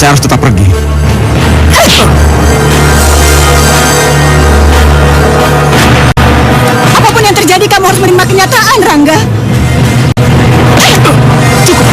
Saya harus tetap pergi. Apapun yang terjadi, kamu harus menerima kenyataan, Rangga. Cukup.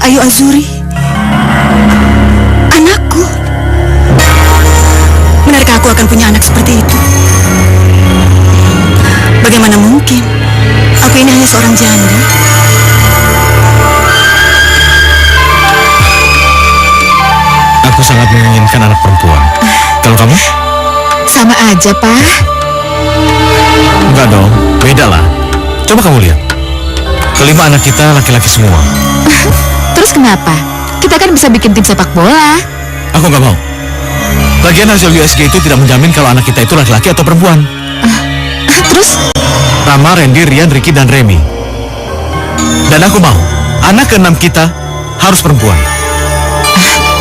Ayu Azuri, anakku. Benarkah aku akan punya anak seperti itu? Bagaimana mungkin? Aku ini hanya seorang janda. Aku sangat menginginkan anak perempuan. Kalau kamu? Sama aja, Pak. Enggak dong, beda lah. Coba kamu lihat. Kelima anak kita laki-laki semua. Terus kenapa? Kita kan bisa bikin tim sepak bola. Aku nggak mau. Lagian hasil USG itu tidak menjamin kalau anak kita itu laki-laki atau perempuan. Terus? Rama, Randy, Rian, Ricky, dan Remy. Dan aku mau anak keenam kita harus perempuan.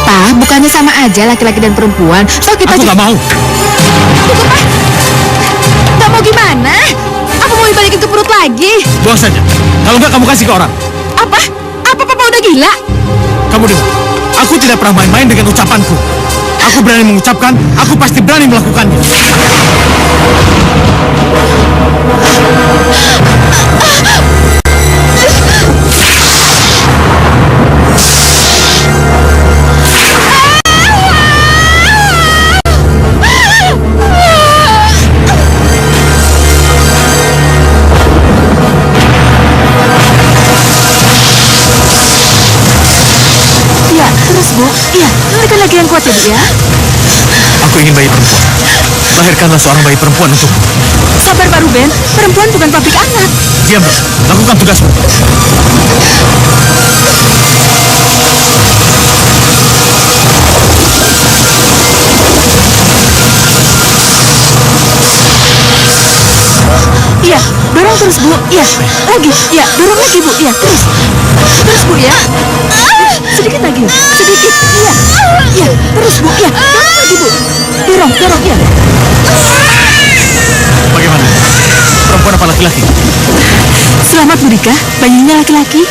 Pak, bukannya sama aja laki-laki dan perempuan. So kita aku nggak mau. Tunggu, Pak. Nggak mau gimana? Apa mau dibalikin ke perut lagi? Buang saja. Kalau nggak kamu kasih ke orang. Apa? Apa Papa udah gila? Kamu dengar, aku tidak pernah main-main dengan ucapanku. Aku berani mengucapkan, aku pasti berani melakukannya. Bu, iya, lahirkan lagi yang kuat ya, Bu ya. Aku ingin bayi perempuan. Lahirkanlah seorang bayi perempuan untukku. Sabar Pak Ruben, perempuan bukan pabrik anak. Diam, lakukan tugasmu. Iya, dorong terus Bu. Iya, lagi. Iya, dorong lagi Bu. Iya, terus. Terus Bu ya. Sedikit lagi. Sedikit. Iya. Iya, terus Bu. Iya, dorong lagi Bu. Dorong, dorong ya. Bagaimana? Perempuan apa laki-laki? Selamat Bu Dika, bayinya laki-laki.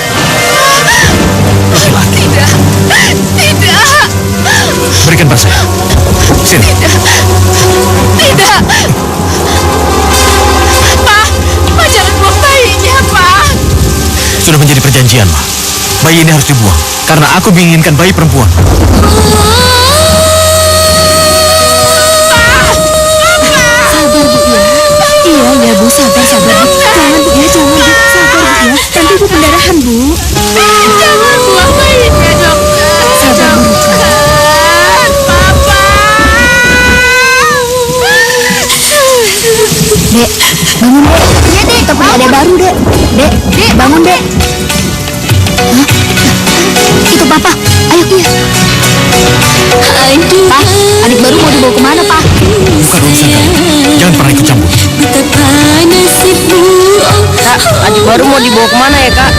Laki-laki? Tidak. Tidak. Berikan pada saya. Sini. Tidak. Tidak. demikian, Ma. Bayi ini harus dibuang, karena aku menginginkan bayi perempuan. Sabar, Bu, ya. Iya, Bu, sabar, Bu. Jangan, Bu, ya, jangan, Bu. Sabar, Bu, ya. Nanti Ibu pendarahan, Bu. Jangan buang bayinya, dokter. Sabar, Bu. Dek, bangun, Dek. Iya, Dek. Kita punya adek baru, Dek. Dek, bangun, Dek. Hah? Itu Papa. Ayo, iya. Pak, adik baru mau dibawa kemana, Pak? Bukan urusan kamu. Jangan pernah ikut campur. Kak, adik baru mau dibawa kemana ya, Kak?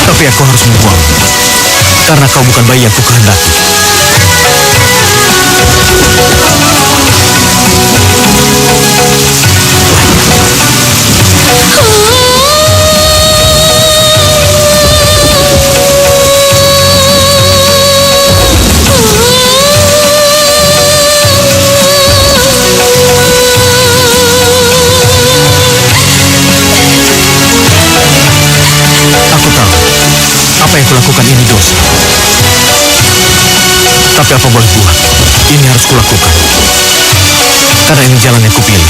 Tapi aku harus membuang, karena kau bukan bayi yang kukehendaki. Apa yang kulakukan ini dosa. Tapi apa boleh buat, ini harus kulakukan. Karena ini jalan yang kupilih.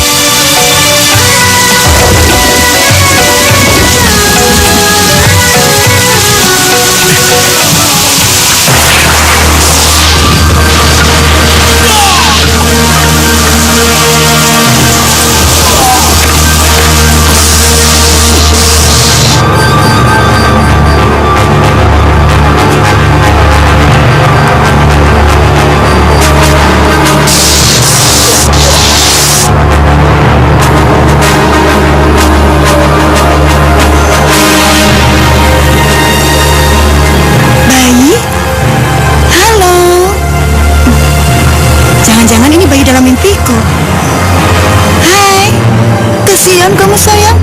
Kasihan kamu, sayang.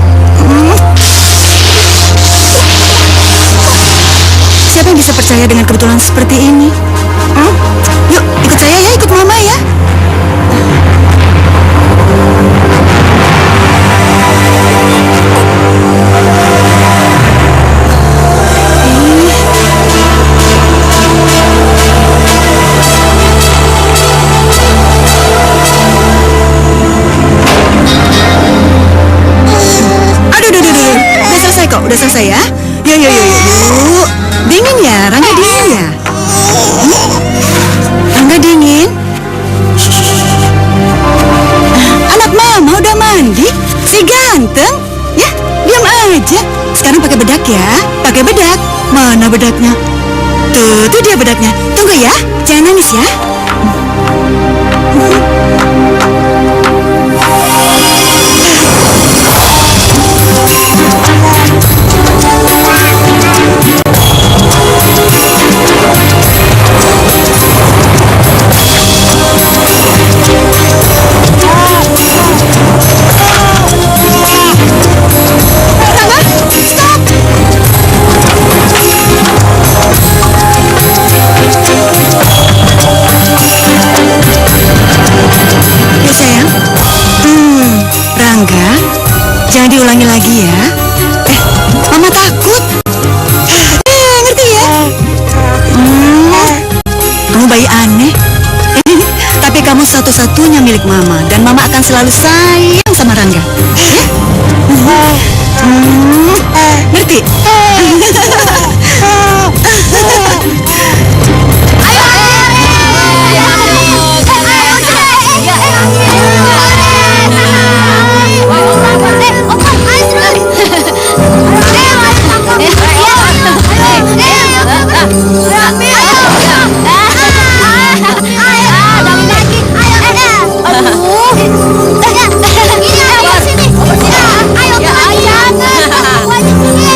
Siapa yang bisa percaya dengan kebetulan seperti ini? Yuk, ikut saya ya, ikut mama ya. Udah selesai ya? Yuk. Dingin ya? Rangga dingin ya? Rangga dingin? Anak mama udah mandi? Si ganteng? Ya, diam aja. Sekarang pakai bedak ya. Pakai bedak. Mana bedaknya? Tuh dia bedaknya. Tunggu ya. Jangan nangis ya. Ya sayang. Rangga, jangan diulangi lagi ya. Mama takut. Ngerti ya? Kamu bayi aneh. Tapi kamu satu-satunya milik Mama dan Mama akan selalu sayang sama Rangga. Ya? Ngerti?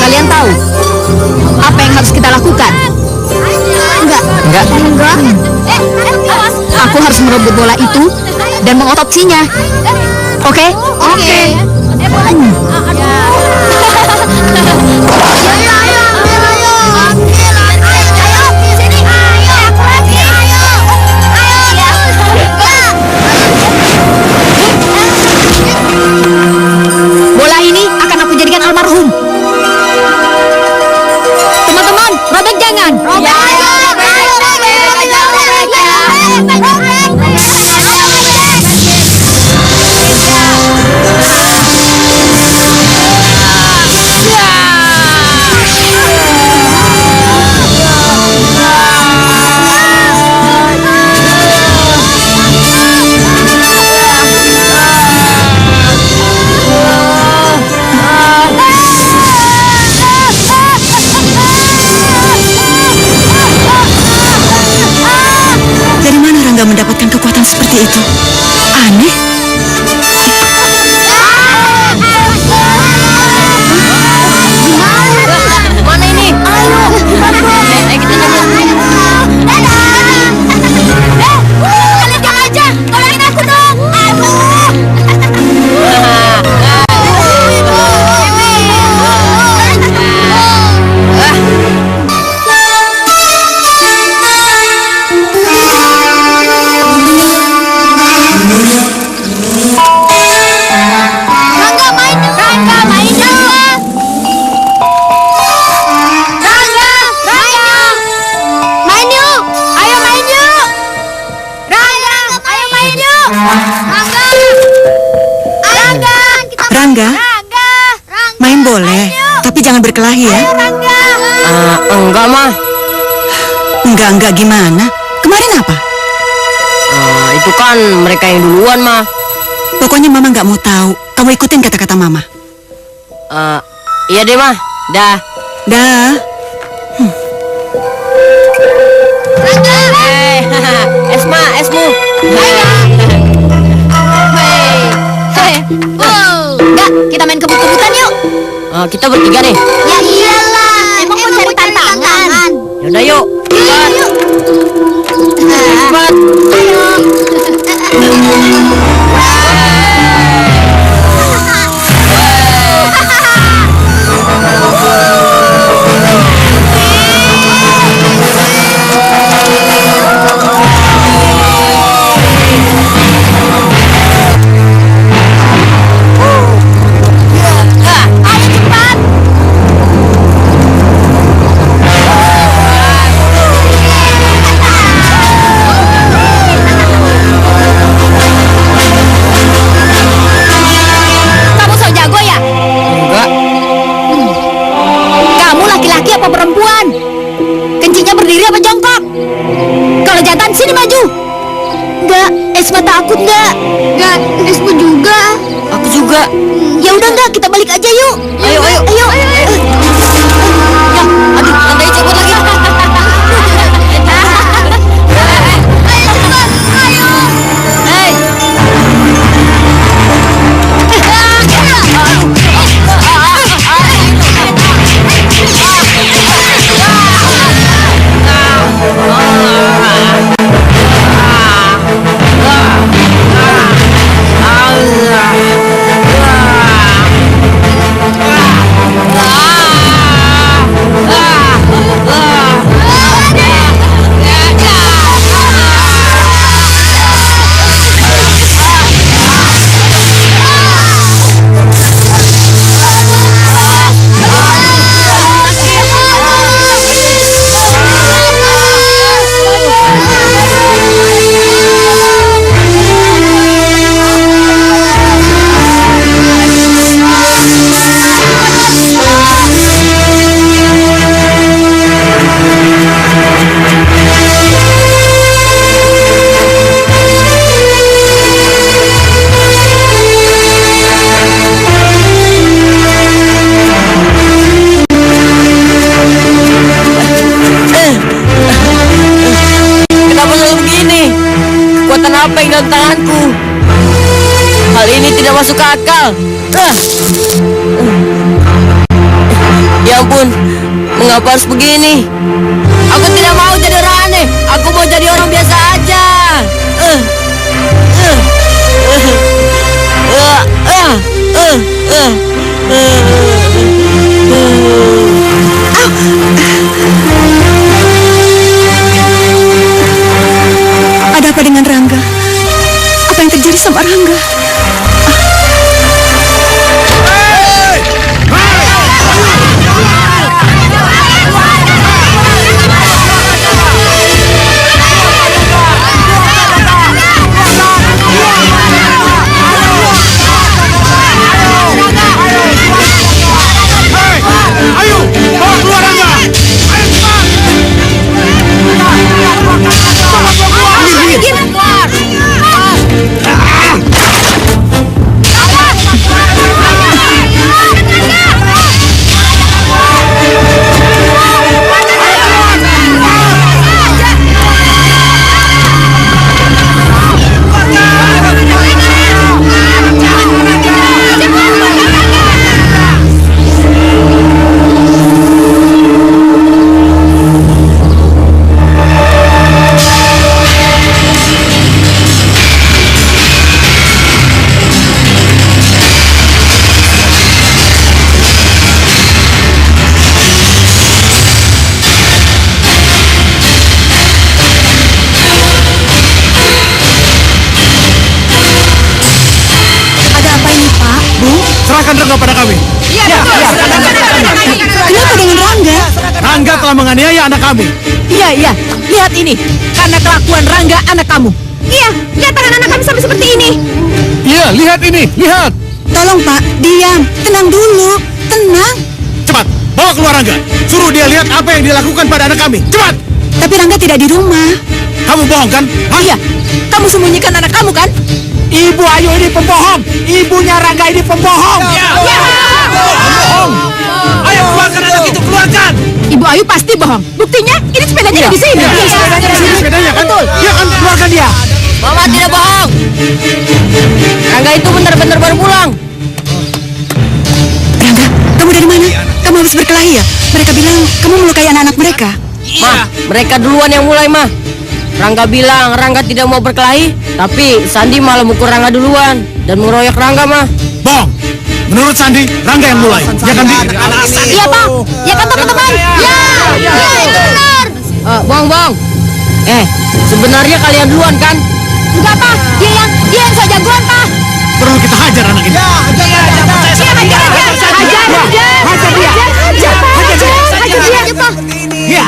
Kalian tahu apa yang harus kita lakukan? Enggak. Aku harus merebut bola itu dan mengotopsinya. Oke? Oke. Bola ini akan aku jadikan almarhum. Teman-teman, robek jangan. Dari mana Rangga mendapatkan kekuatan seperti itu? Aneh. Mana ini? Ayo kita nyanyi. Kalian jangan aja, tolongin aku dong. Rangga main yuk. Main yuk. Ayo main yuk. Rangga, ayo main yuk. Rangga, main boleh, tapi jangan berkelahi ya. Enggak mah. Enggak gimana? Kemarin apa? Itu kan mereka yang duluan mah. Pokoknya Mama nggak mau tahu. Kamu ikutin kata-kata Mama. Iya deh mah. Dah. Dah. Esma, esmu. Enggak, kita main kebut-kebutan yuk. Kita bertiga deh. Ya iyalah. Emang mau cari tantangan. Yaudah yuk. Cepat. Ayo. Esma takut nggak? Nggak, Esma juga. Aku juga. Ya udah nggak, kita balik aja yuk. Ayo. Ya, aduh, landai copot lagi. Ayo cepat, ayo. apa yang dalam tanganku? Hal ini tidak masuk akal. Ya ampun, mengapa harus begini? Aku tidak mau jadi orang aneh. Aku mau jadi orang biasa aja. Ada apa dengan Rangga? Apa yang terjadi sama Rangga? Ayo, bawa keluar Rangga. Ayo serahkan Rangga pada kami. Kenapa dengan Rangga? Rangga telah menganiaya anak kami. Iya, lihat ini. Karena kelakuan Rangga anak kamu. Iya, lihat tangan anak kami sampai seperti ini. Iya, lihat ini, lihat. Tolong Pak, diam. Tenang dulu. Tenang. Cepat, bawa keluar Rangga. Suruh dia lihat apa yang dilakukan pada anak kami. Cepat. Tapi Rangga tidak di rumah. Kamu bohong kan? Hah? Iya, kamu sembunyikan anak kamu kan? Ibu Ayu ini pembohong. Ibunya Rangga ini pembohong. Iya. Bohong. Ayo keluarkan anak itu, keluarkan. Ibu Ayu pasti bohong. Buktinya ini sepedanya di sini. Sepedanya di sini, sepedanya kan? Betul. Iya kan, keluarkan dia. Mama tidak bohong. Rangga itu benar-benar baru pulang. Rangga, kamu dari mana? Kamu habis berkelahi ya? Mereka bilang kamu melukai anak-anak mereka. Ma, mereka duluan yang mulai, Ma. Rangga bilang Rangga tidak mau berkelahi, tapi Sandi malah mukul Rangga duluan dan meroyok Rangga, Ma. Bohong. Menurut Sandi, Rangga yang mulai. Ya kan, Di? Iya Pak, ya kan teman-teman? Ya itu benar. Bohong. Sebenarnya kalian duluan kan? Enggak Pak, dia yang so jagoan Pak. Perlu kita hajar anak ini. Hajar dia. Ya.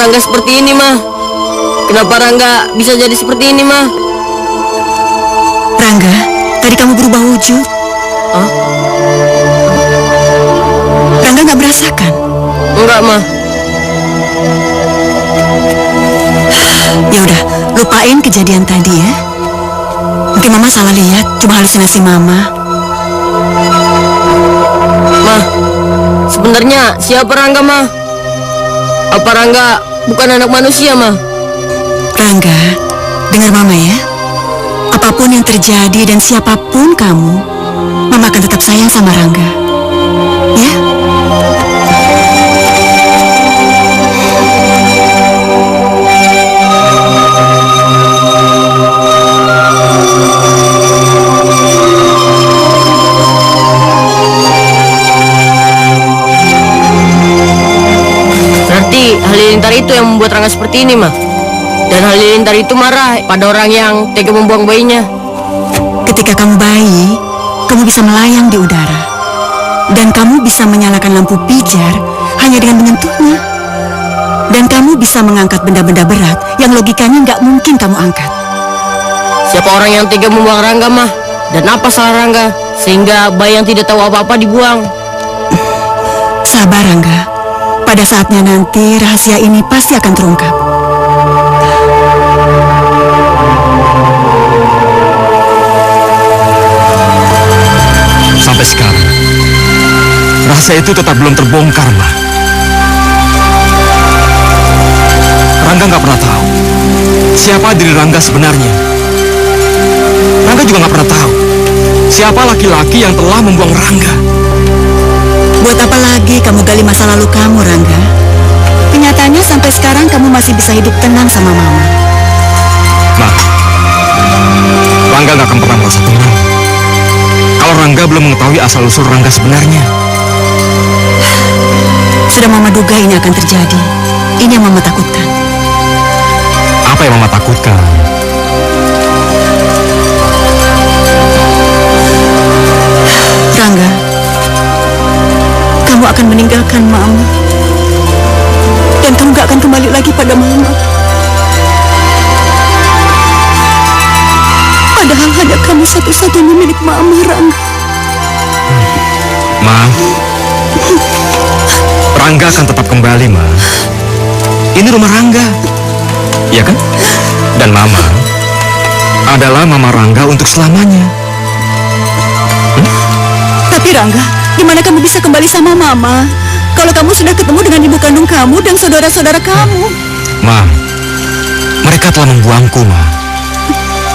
Rangga seperti ini, Ma? Kenapa Rangga bisa jadi seperti ini, Ma? Rangga, tadi kamu berubah wujud. Hah? Rangga nggak merasakan? Enggak, Ma. Ya udah, lupain kejadian tadi ya. Mungkin Mama salah lihat, cuma halusinasi Mama. Ma, sebenarnya siapa Rangga, Ma? Apa Rangga bukan anak manusia, Ma? Rangga, dengar Mama ya. Apapun yang terjadi dan siapapun kamu, Mama akan tetap sayang sama Rangga. Ya? Berarti Halilintar itu yang membuat Rangga seperti ini, Ma. Dan Halilintar itu marah pada orang yang tega membuang bayinya. Ketika kamu bayi, kamu bisa melayang di udara. Dan kamu bisa menyalakan lampu pijar hanya dengan menyentuhnya. Dan kamu bisa mengangkat benda-benda berat yang logikanya nggak mungkin kamu angkat. Siapa orang yang tega membuang Rangga, Ma? Dan apa salah Rangga sehingga bayi yang tidak tahu apa-apa dibuang? Sabar, Rangga. Pada saatnya nanti rahasia ini pasti akan terungkap. Sampai sekarang, rahasia itu tetap belum terbongkar, Ma. Rangga nggak pernah tahu siapa diri Rangga sebenarnya. Rangga juga nggak pernah tahu siapa laki-laki yang telah membuang Rangga. Buat apa lagi kamu gali masa lalu kamu, Rangga? Kenyataannya sampai sekarang kamu masih bisa hidup tenang sama Mama. Ma, Rangga nggak akan pernah merasa tenang kalau Rangga belum mengetahui asal-usul Rangga sebenarnya. Sudah Mama duga ini akan terjadi. Ini yang Mama takutkan. Apa yang Mama takutkan? Rangga, kamu akan meninggalkan Mama. Dan kamu gak akan kembali lagi pada Mama. Padahal hanya kamu satu-satunya milik Mama, Rangga. Ma, Rangga akan tetap kembali, Ma. Ini rumah Rangga, ya kan? Dan Mama adalah Mama Rangga untuk selamanya. Tapi Rangga, gimana kamu bisa kembali sama Mama kalau kamu sudah ketemu dengan ibu kandung kamu dan saudara-saudara kamu? Ma, mereka telah membuangku, Ma.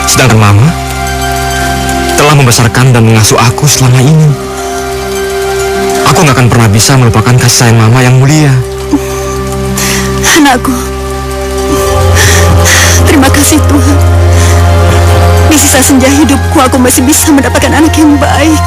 Sedangkan Mama telah membesarkan dan mengasuh aku selama ini. Aku nggak akan pernah bisa melupakan kasih sayang Mama yang mulia. Anakku, terima kasih Tuhan. Di sisa senja hidupku aku masih bisa mendapatkan anak yang baik.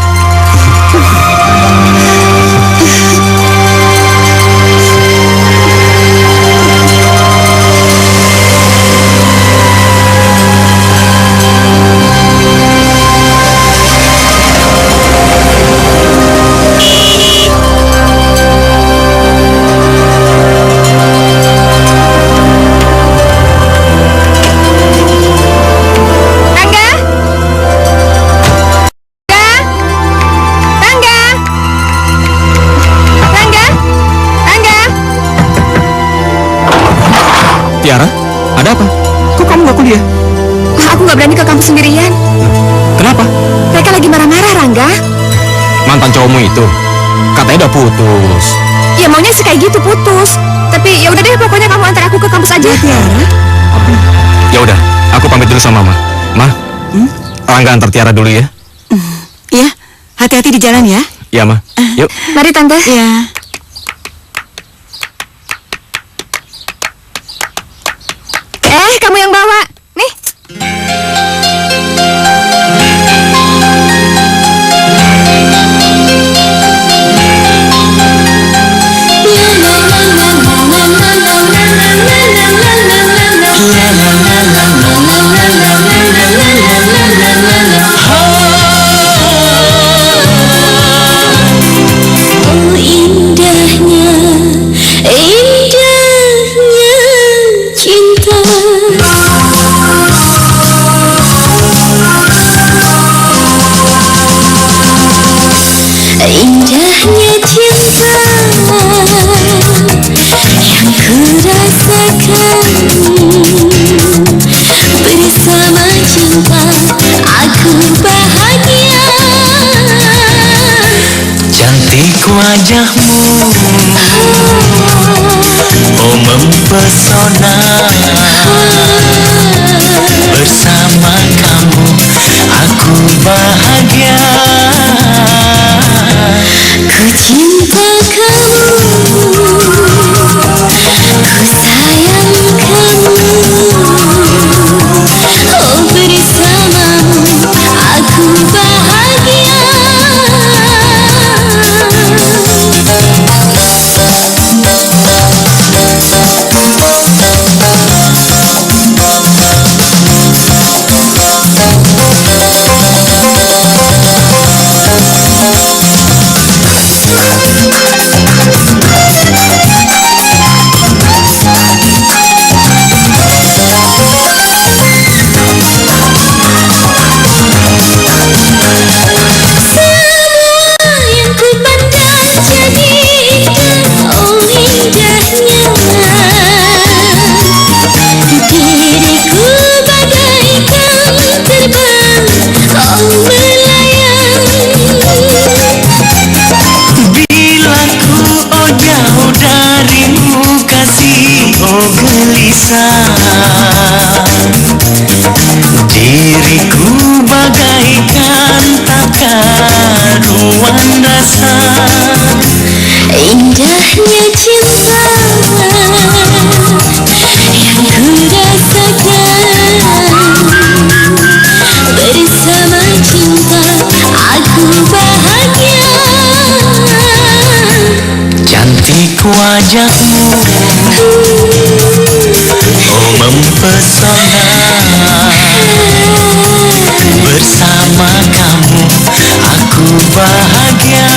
Tiara, ada apa? Kok kamu nggak kuliah? Aku nggak berani ke kampus sendirian. Kenapa? Mereka lagi marah-marah, Rangga. Mantan cowokmu itu katanya udah putus. Ya maunya sih kayak gitu putus. Tapi ya udah deh, pokoknya kamu antar aku ke kampus aja. Tiara, Ya udah, aku pamit dulu sama Mama. Ma, Rangga antar Tiara dulu ya. ya, hati-hati di jalan ya. Ya, Ma. Yuk. Mari Tante. Ya. Kamu yang bawa. Nih. Oh indahnya, indahnya wajahmu, oh mempesona. Bersama kamu aku bahagia. Ku cinta kamu, ku sayang kamu. Oh bersamamu aku bahagia. Diriku bagaikan tak karuan rasa. Indahnya cinta yang ku rasakan. Bersama cinta aku bahagia. Cantik wajahmu, oh mempesona. Bersama kamu aku bahagia.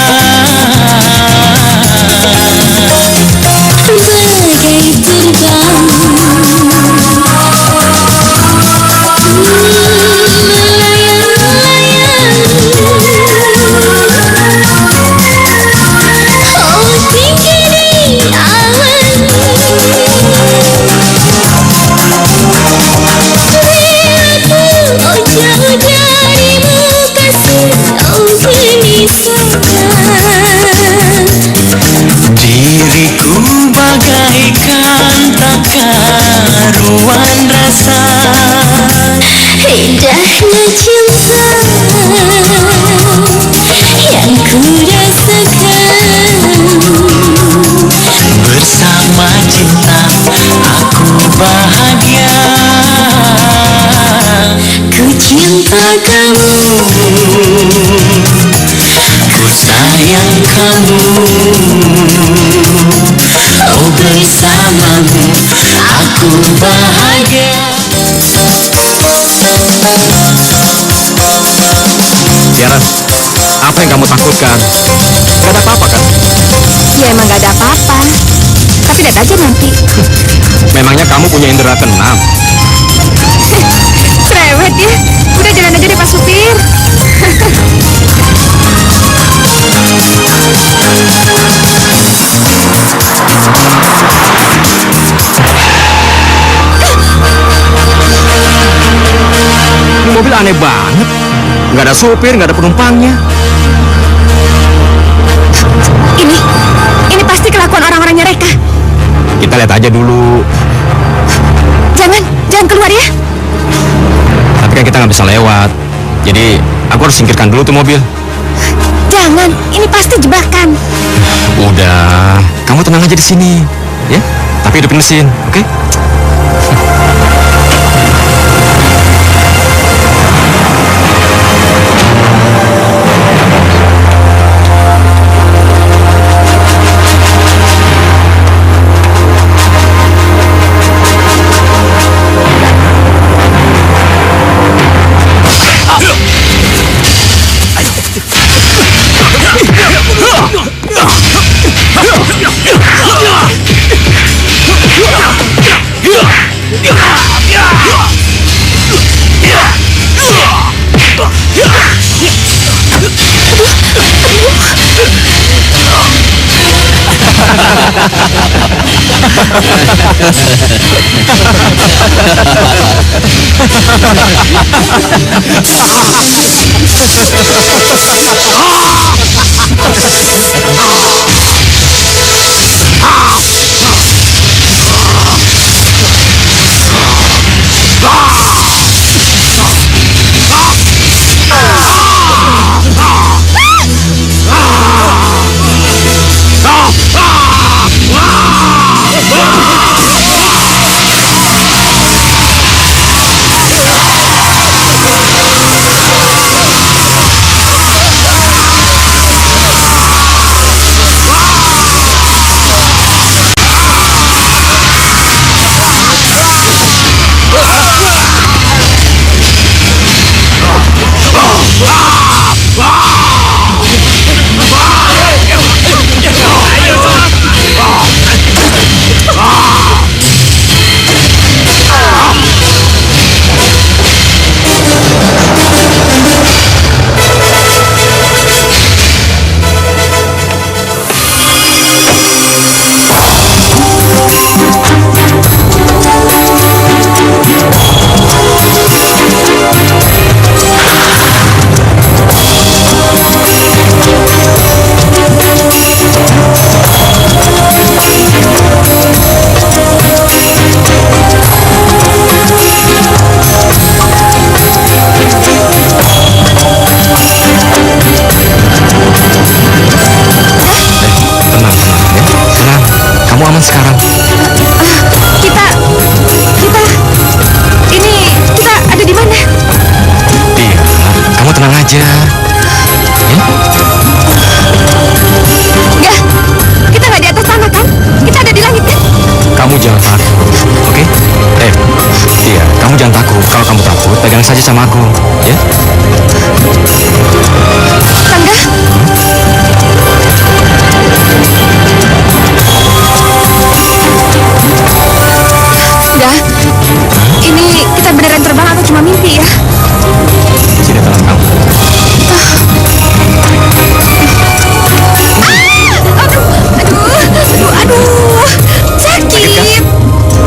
Bagai terbang oh tinggi di awan. Oh jauh darimu kasih, oh gelisahkan. Diriku bagaikan tak karuan rasa. Indahnya cinta yang ku rasakan. Bersama cinta aku bahagia. Ku cinta kamu, ku sayang kamu. Oh bersamamu aku bahagia. Tiara, apa yang kamu takutkan? Gak ada apa-apa kan? Ya emang gak ada apa-apa. Tapi lihat aja nanti. Memangnya kamu punya indera keenam? Cerewet ya. Udah jalan aja deh Pak Supir. Ini mobil aneh banget. Nggak ada supir, nggak ada penumpangnya. Ini pasti kelakuan orang-orangnya Reka. Kita lihat aja dulu. Jangan keluar ya. Tapi kan kita nggak bisa lewat. Jadi aku harus singkirkan dulu tuh mobil. Jangan, ini pasti jebakan. Udah, kamu tenang aja di sini, ya. Tapi hidupin mesin, oke? sekarang? Kita ada di mana? Iya, kamu tenang aja. Enggak, kita nggak di atas tanah kan? Kita ada di langit kan? Kamu jangan takut, oke? Iya, kamu jangan takut. Kalau kamu takut, pegang saja sama aku, ya? Tangga? Enggak, ini kita beneran terbang atau cuma mimpi ya? Sini tangan kamu. Aduh, sakit.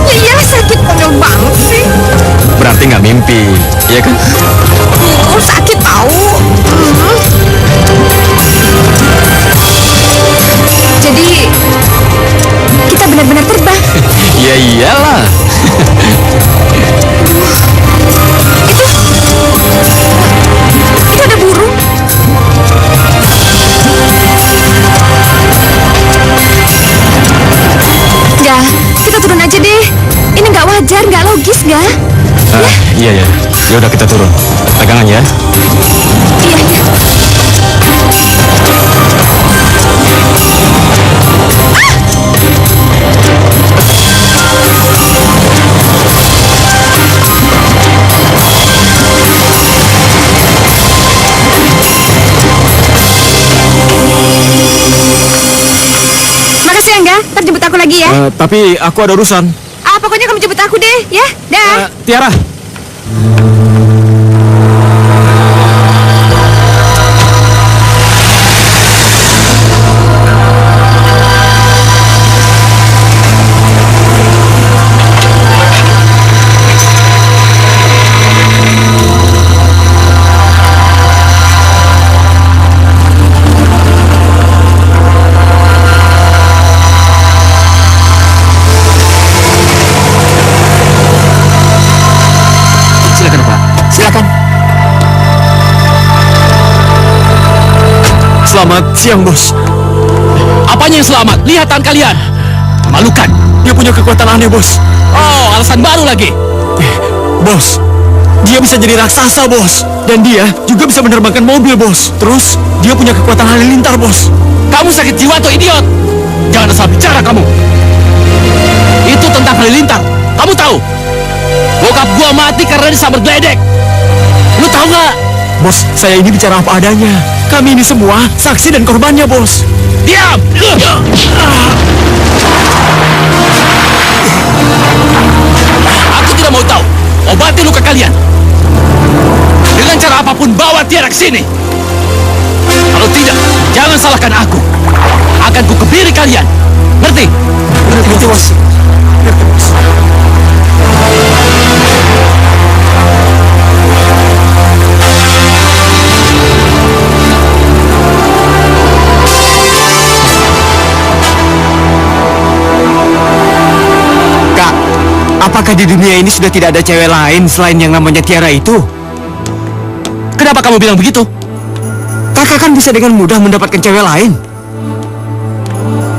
Ya iyalah sakit, konyol banget sih. Berarti nggak mimpi, iya kan? Sakit tahu. Jadi kita benar-benar terbang. Ya iyalah. Itu ada burung. Enggak, kita turun aja deh. Ini nggak wajar, nggak logis, nggak? Iya ya. Ya udah kita turun. Pegangan ya. Iya, iya. Makasih Angga, ntar jemput aku lagi ya. Tapi aku ada urusan. Pokoknya kamu jemput aku deh, ya. Dah. Tiara. Selamat siang, Bos. Apanya yang selamat? Lihat tangan kalian. Memalukan. Dia punya kekuatan aneh, Bos. Oh, alasan baru lagi. Bos, dia bisa jadi raksasa, Bos. Dan dia juga bisa menerbangkan mobil, Bos. Terus, dia punya kekuatan halilintar, Bos. Kamu sakit jiwa atau idiot? Jangan asal bicara kamu. Itu tentang halilintar. Kamu tahu? Bokap gua mati karena disambar geledek. Lu tahu nggak? Bos, saya ini bicara apa adanya. Kami ini semua saksi dan korbannya, Bos. Diam! Aku tidak mau tahu. Obati luka kalian. Dengan cara apapun bawa Tiara ke sini. Kalau tidak, jangan salahkan aku. Akan ku kebiri kalian. Ngerti? Ngerti, Bos. Ngerti, Bos. Apakah di dunia ini sudah tidak ada cewek lain selain yang namanya Tiara itu? Kenapa kamu bilang begitu? Kakak kan bisa dengan mudah mendapatkan cewek lain.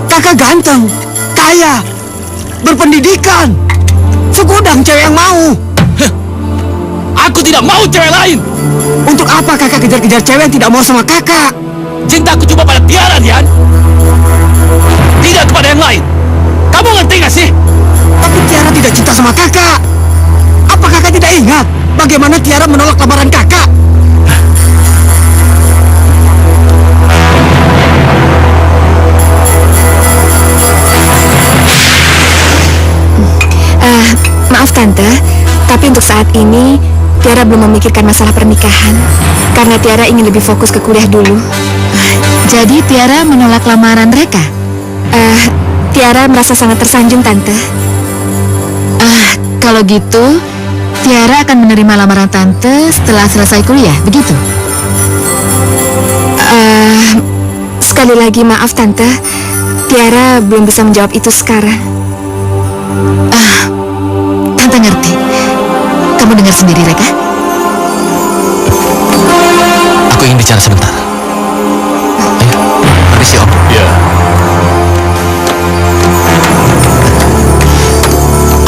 Kakak ganteng, kaya, berpendidikan. Segudang cewek yang mau. Aku tidak mau cewek lain. Untuk apa kakak kejar-kejar cewek yang tidak mau sama kakak? Cintaku cuma pada Tiara, Dian. Tidak kepada yang lain. Kamu ngerti gak sih? Tapi Tiara tidak cinta sama kakak. Apa kakak tidak ingat bagaimana Tiara menolak lamaran kakak? Maaf Tante, tapi untuk saat ini Tiara belum memikirkan masalah pernikahan karena Tiara ingin lebih fokus ke kuliah dulu. Jadi Tiara menolak lamaran mereka? Tiara merasa sangat tersanjung Tante. Kalau gitu Tiara akan menerima lamaran Tante setelah selesai kuliah, begitu? Sekali lagi maaf Tante, Tiara belum bisa menjawab itu sekarang. Tante ngerti. Kamu dengar sendiri, Reka? Aku ingin bicara sebentar. Ayo, permisi Om. Ya.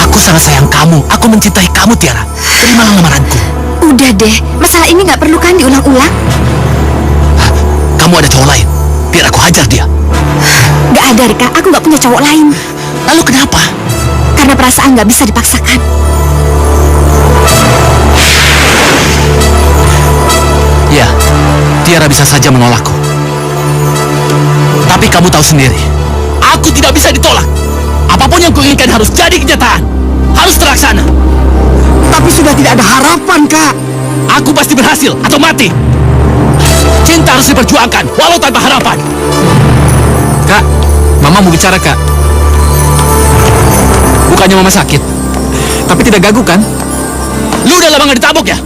Aku sangat sayang kamu. Aku mencintai kamu, Tiara. Terimalah lamaranku. Udah deh, masalah ini nggak perlu kan diulang-ulang? Kamu ada cowok lain. Biar aku hajar dia. Nggak ada, Reka. Aku nggak punya cowok lain. Lalu kenapa? Karena perasaan nggak bisa dipaksakan. Ya, Tiara bisa saja menolakku. Tapi kamu tahu sendiri, aku tidak bisa ditolak. Apapun yang kuinginkan harus jadi kenyataan. Harus terlaksana. Tapi sudah tidak ada harapan, Kak. Aku pasti berhasil atau mati. Cinta harus diperjuangkan, walau tanpa harapan. Kak, Mama mau bicara, Kak. Bukannya Mama sakit, tapi tidak gagu kan? Lu udah lama gak ditabok ya?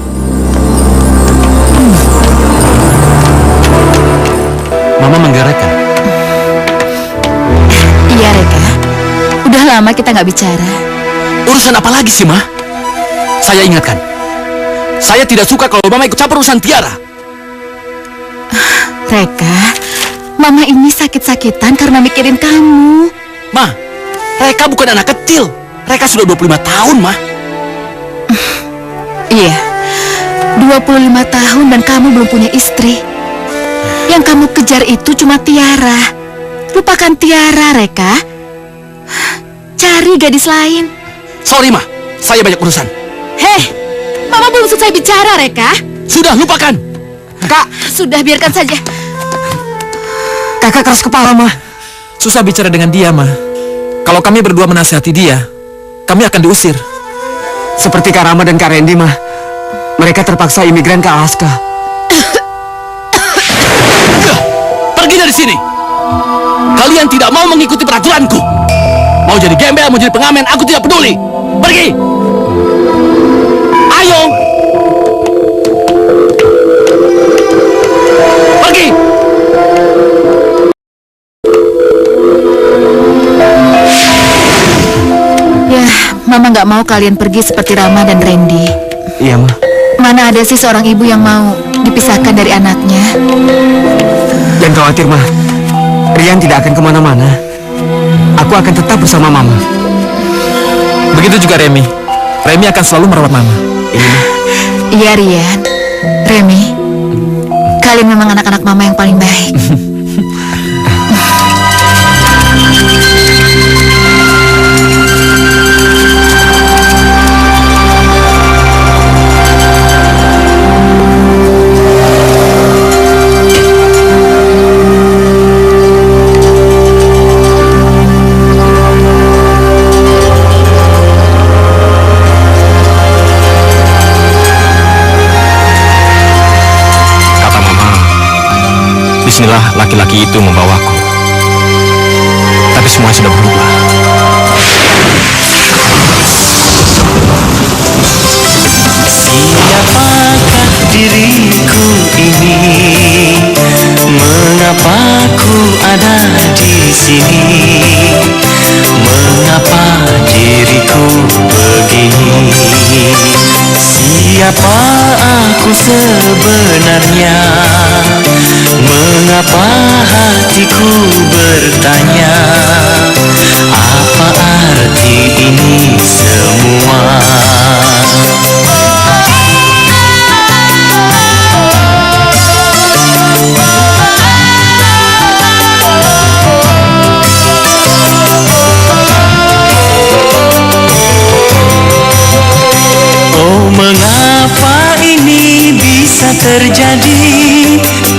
Mama manggil Reka. Iya, Reka. Udah lama kita nggak bicara. Urusan apa lagi sih, Ma? Saya ingatkan, saya tidak suka kalau Mama ikut campur urusan Tiara. Reka, Mama ini sakit-sakitan karena mikirin kamu. Ma, Reka bukan anak kecil. Reka sudah 25 tahun, Ma. Iya, 25 tahun dan kamu belum punya istri. Yang kamu kejar itu cuma Tiara. Lupakan Tiara, Reka. Cari gadis lain. Sorry, Ma. Saya banyak urusan. Hei, Mama belum selesai bicara, Reka. Sudah, lupakan. Kak, Sudah, biarkan saja. kakak keras kepala, Ma. Susah bicara dengan dia, Ma. Kalau kami berdua menasihati dia, kami akan diusir. Seperti Kak Rama dan Kak Randy, Ma. Mereka terpaksa imigran ke Alaska. Pergi dari sini. Kalian tidak mau mengikuti peraturanku. Mau jadi gembel, mau jadi pengamen, aku tidak peduli. Pergi. Ayo. Pergi. Ya, Mama nggak mau kalian pergi seperti Rama dan Randy. Iya, Ma. Mana ada sih seorang ibu yang mau dipisahkan dari anaknya? Jangan khawatir, Ma. Rian tidak akan kemana-mana. Aku akan tetap bersama Mama. Begitu juga Remy. Remy akan selalu merawat Mama. Iya, Ma. Iya, Rian. Remy, kalian memang anak-anak Mama yang paling baik. Bismillah, laki-laki itu membawaku. Tapi semua sudah berubah. Siapakah diriku ini? Mengapa ku ada di sini? Mengapa diriku begini? sebenarnya? Mengapa hatiku bertanya, apa arti ini semua? Oh, mengapa ini bisa terjadi?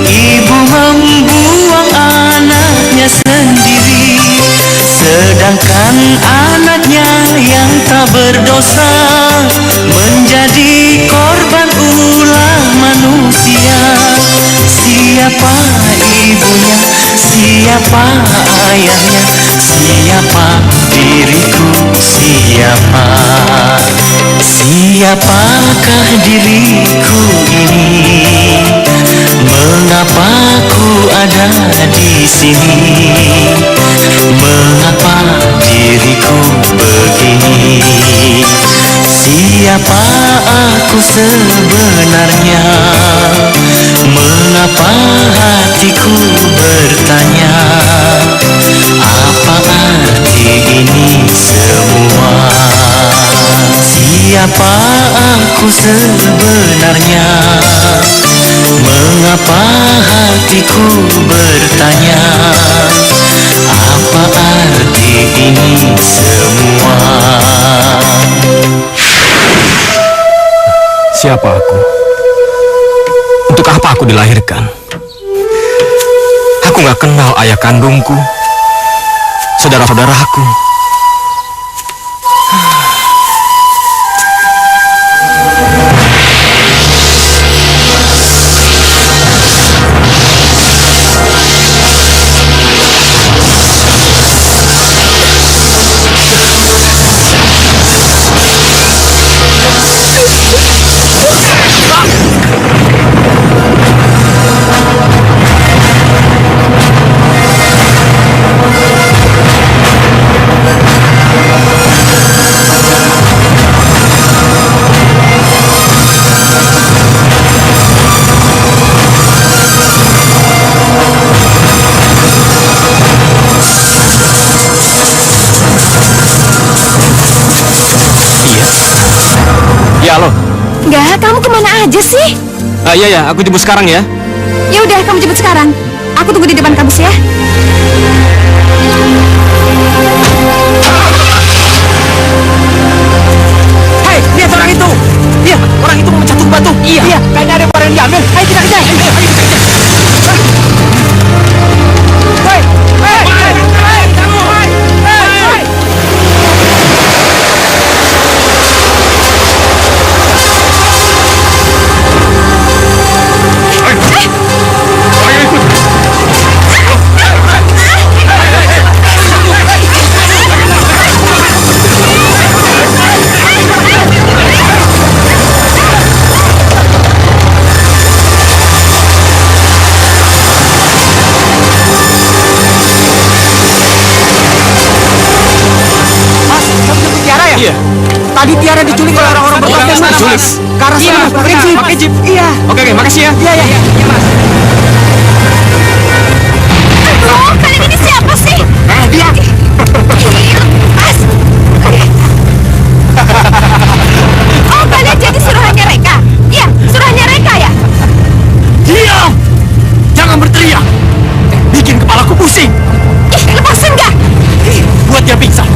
Ibu membuang anaknya sendiri, sedangkan anaknya yang tak berdosa menjadi korban ulah manusia. Siapa ibunya? Siapa ayahnya? Siapa diriku? Siapa? Siapakah diriku ini? Mengapa ku ada di sini? Mengapa diriku begini? Siapa aku sebenarnya? Mengapa hatiku bertanya, apa arti ini semua? Siapa aku sebenarnya? Mengapa hatiku bertanya, apa arti ini semua? Siapa aku? Untuk apa aku dilahirkan? Aku gak kenal ayah kandungku, saudara-saudaraku. Ya, halo. Enggak, kamu kemana aja sih? Iya, aku jemput sekarang ya. Ya udah, kamu jemput sekarang. Aku tunggu di depan kampus ya. Hei, lihat orang itu. Lihat, orang itu memecah tubuh batu. Iya, kayaknya ada barang yang diambil. Ayo kita kejar. Hei, kamu. Hei. Iya. Tadi Tiara diculik oleh orang-orang bertopeng, Mas. Diculik? Ke arah sana, Mas. Pakai jeep. Iya. Oke, makasih ya. Iya, Mas. Aduh, kalian ini siapa sih? Dia. Mas. Oh, kalian jadi suruhannya Reka? Iya, suruhannya Reka ya? Diam! Jangan berteriak. Bikin kepalaku pusing. Ih, lepasin nggak? Buat dia pingsan.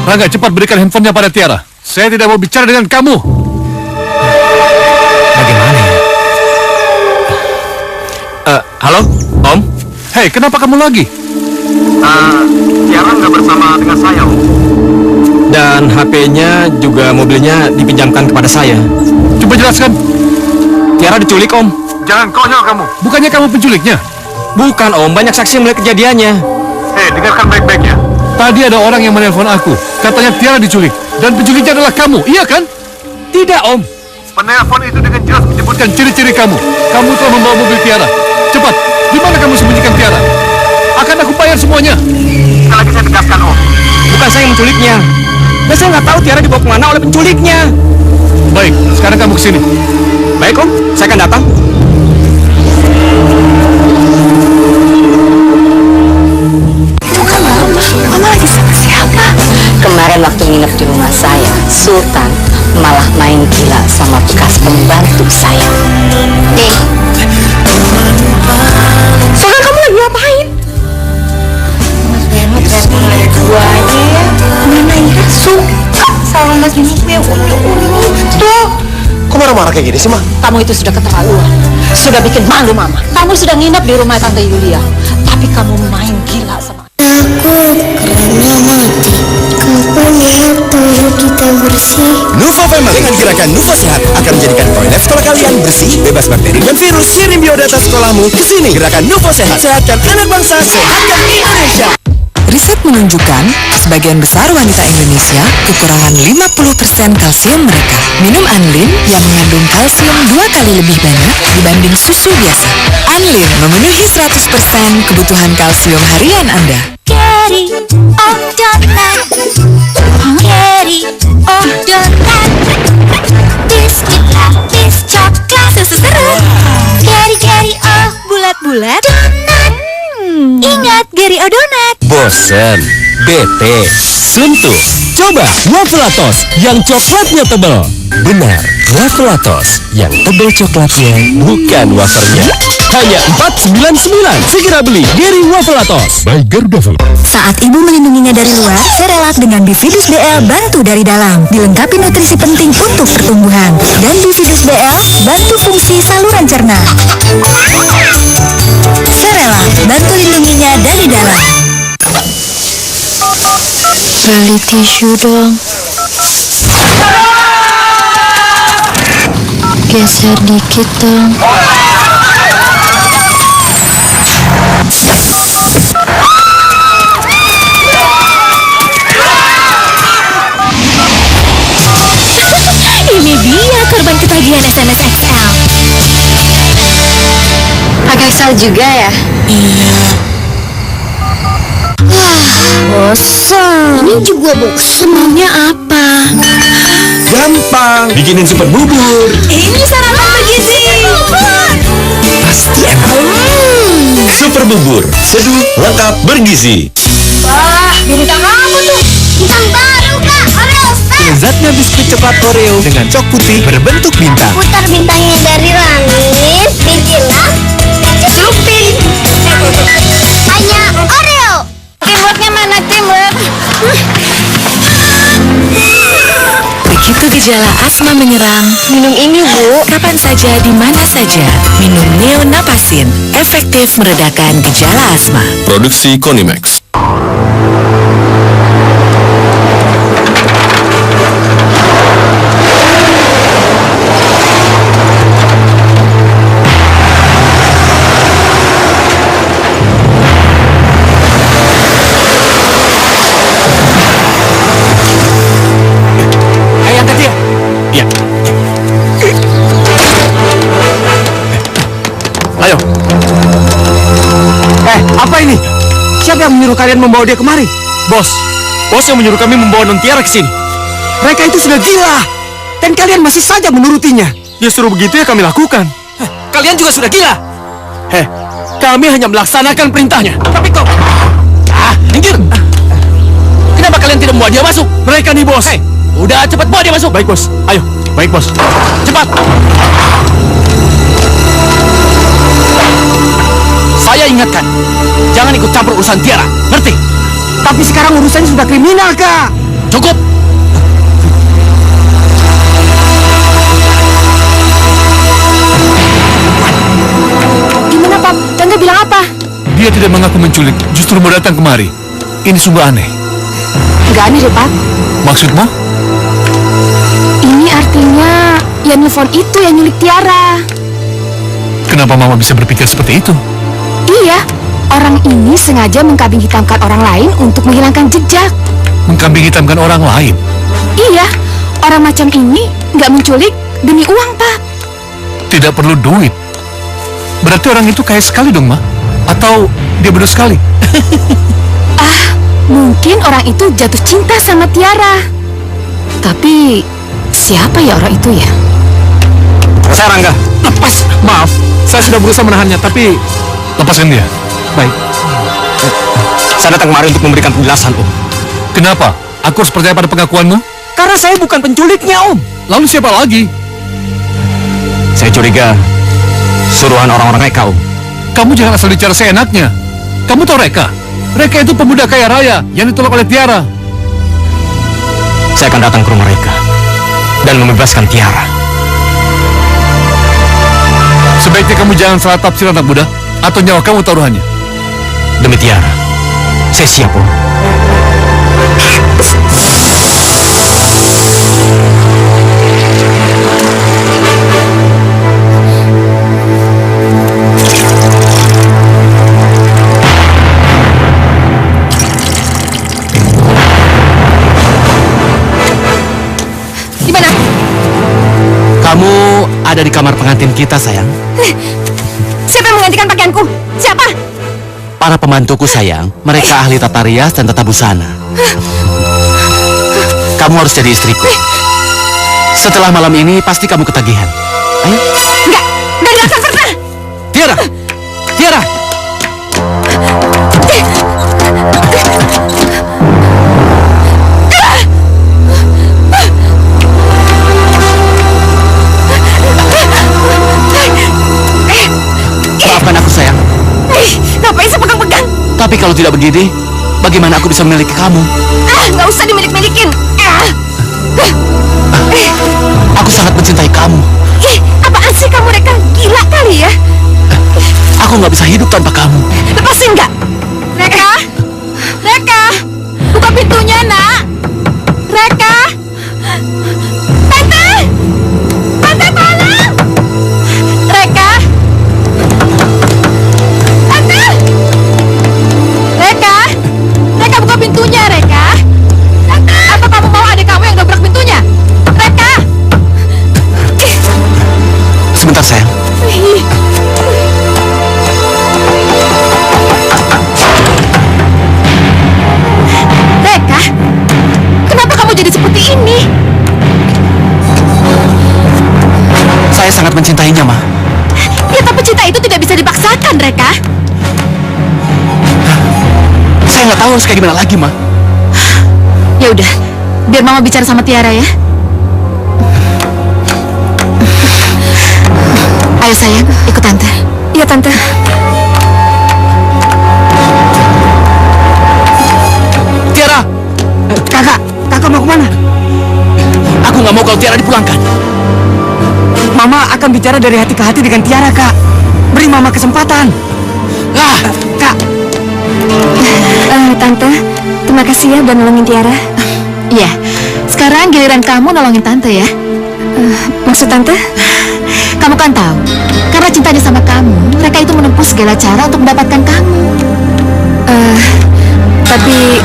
Rangga, cepat berikan handphonenya pada Tiara. Saya tidak mau bicara dengan kamu. Bagaimana ya? Halo, Om? Hei, kenapa kamu lagi? Tiara nggak bersama dengan saya, Om. Dan HP-nya juga mobilnya dipinjamkan kepada saya. Coba jelaskan. Tiara diculik, Om. Jangan konyol kamu. Bukannya kamu penculiknya? Bukan, Om. Banyak saksi yang melihat kejadiannya. Hei, dengarkan baik-baik ya. Tadi ada orang yang menelpon aku. Katanya Tiara diculik. Dan penculiknya adalah kamu, iya kan? Tidak, Om. Penelpon itu dengan jelas menyebutkan ciri-ciri kamu. Kamu telah membawa mobil Tiara. Cepat, di mana kamu sembunyikan Tiara? Akan aku bayar semuanya. Sekali lagi saya tegaskan, Om. Bukan saya yang menculiknya. Dan saya nggak tahu Tiara dibawa kemana oleh penculiknya. Baik, sekarang kamu kesini. Baik, Om. Saya akan datang. Mama lagi sama siapa? Kemarin waktu nginep di rumah saya, Sultan malah main gila sama bekas pembantu saya. Sultan, kamu lagi ngapain? Gua aja ya. Mana Ira suka sama Mas Bimbo yang unyu-unyu. Tuh, Kok marah-marah kayak gini sih, Ma? Kamu itu sudah keterlaluan. Sudah bikin malu Mama. Kamu sudah nginep di rumah Tante Yulia, tapi kamu main gila sama Kerannya mati. Kapan ya toilet kita bersih? Nuvo Family dengan gerakan Nuvo Sehat akan menjadikan toilet sekolah kalian bersih, bebas bakteri dan virus. Kirim biodata sekolahmu ke sini. Gerakan Nuvo Sehat, sehatkan anak bangsa, sehatkan Indonesia. Riset menunjukkan, sebagian besar wanita Indonesia kekurangan 50% kalsium mereka. Minum Anlin yang mengandung kalsium 2 kali lebih banyak dibanding susu biasa. Anlin memenuhi 100% kebutuhan kalsium harian Anda. Carry on donat. Carry on donat. Biskuit lapis coklat. Susu seru. Carry oh bulat-bulat. Donat. Ingat Gary O Donat. Bosen, bete, suntuk. Coba Wafelatos yang coklatnya tebal. Benar, Wafelatos yang tebal coklatnya, bukan wafernya. Hanya 499. Segera beli Gary Wafelatos by Garuda Film. Saat ibu melindunginya dari luar, Cerelac dengan Bifidus BL bantu dari dalam. Dilengkapi nutrisi penting untuk pertumbuhan. Dan Bifidus BL bantu fungsi saluran cerna. Cerelac bantu lindunginya dari dalam. Beli tisu dong. Geser dikit dong. Ini dia korban ketagihan SMS XL. pakai XL juga ya? Iya. Bosan. Ini juga bosan. Maunya apa? Gampang, bikinin super bubur. Ini sarapan bergizi. Pasti enak. Super bubur, seduh, lengkap, bergizi. Wah, bintang apa tuh? Bintang baru kak, Oreo Star. Lezatnya biskuit coklat Oreo dengan cok putih berbentuk bintang. Putar bintangnya dari langit, bikinlah celupin. Hanya Oreo. Teamworknya mana teamwork? Begitu gejala asma menyerang, minum ini Bu. Kapan saja, di mana saja. Minum Neonapasin, efektif meredakan gejala asma. Produksi Konimax. Apa ini? Siapa yang menyuruh kalian membawa dia kemari? Bos yang menyuruh kami membawa Non Tiara ke sini. Mereka itu sudah gila, dan kalian masih saja menurutinya. Ya suruh begitu ya kami lakukan. Kalian juga sudah gila. Kami hanya melaksanakan perintahnya. Tapi kok... minggir. Kenapa kalian tidak membawa dia masuk? Mereka nih bos. Udah cepat bawa dia masuk. Baik bos. Ayo. Baik bos. Cepat. Saya ingatkan, jangan ikut campur urusan Tiara, ngerti? Tapi sekarang urusannya sudah kriminal, Kak. Cukup! Gimana, Pap? Rangga bilang apa? Dia tidak mengaku menculik, justru mau datang kemari. Ini sungguh aneh. Nggak aneh deh, Pap. Maksudmu? Ini artinya yang nelfon itu yang nyulik Tiara. Kenapa Mama bisa berpikir seperti itu? Iya, orang ini sengaja mengkambing hitamkan orang lain untuk menghilangkan jejak. Mengkambing hitamkan orang lain? Iya, orang macam ini nggak menculik demi uang, Pak. Tidak perlu duit. Berarti orang itu kaya sekali dong, Ma? Atau dia bodoh sekali? Mungkin orang itu jatuh cinta sama Tiara. Tapi siapa ya orang itu ya? Saya Rangga. Lepas. Maaf, saya sudah berusaha menahannya, tapi... Lepaskan dia. Baik. Saya datang kemari untuk memberikan penjelasan, Om. Kenapa? Aku harus percaya pada pengakuanmu? Karena saya bukan penculiknya, Om. Lalu siapa lagi? Saya curiga suruhan orang-orang Reka, Om. Kamu jangan asal bicara seenaknya. Kamu tahu Reka? Reka itu pemuda kaya raya yang ditolak oleh Tiara. Saya akan datang ke rumah Reka dan membebaskan Tiara. Sebaiknya kamu jangan salah tafsir anak muda, atau nyawa kamu taruhannya. Demi Tiara, saya siap, Om. Gimana? Kamu ada di kamar pengantin kita, sayang. Siapa yang menggantikan pakaianku? Siapa? Para pembantuku, sayang. Mereka ahli tata rias dan tata busana. Kamu harus jadi istriku. Setelah malam ini, pasti kamu ketagihan. Ayo. Enggak akan pernah. Tiara! Tiara! Maafkan aku, sayang. Ngapain saya pegang-pegang? Tapi kalau tidak begini, bagaimana aku bisa memiliki kamu? Nggak usah dimilik-milikin. Aku sangat mencintai kamu. Apaan sih kamu, Reka? Gila kali ya? Aku nggak bisa hidup tanpa kamu. Lepasin nggak? Reka? Reka? Buka pintunya, nak. Reka? Tante! Tante, tolong! Reka? Tante! Reka? Reka, buka pintunya, Reka. Tante! Apa kamu mau adik kamu yang dobrak pintunya? Reka! Sebentar, sayang. Reka, kenapa kamu jadi seperti ini? Saya sangat mencintainya, Ma. Ya, tapi cinta itu tidak bisa dipaksakan, Reka. Saya nggak tahu harus kayak gimana lagi, Ma. Ya udah, biar Mama bicara sama Tiara ya. Ayo sayang, ikut Tante. Iya, Tante. Tiara! Kakak mau kemana? Aku nggak mau kalau Tiara dipulangkan. Mama akan bicara dari hati ke hati dengan Tiara, Kak. Beri Mama kesempatan. Kak. Tante, terima kasih ya udah nolongin Tiara. Iya, sekarang giliran kamu nolongin Tante ya. Maksud Tante? Kamu kan tahu, karena cintanya sama kamu, mereka itu menempuh segala cara untuk mendapatkan kamu. Tapi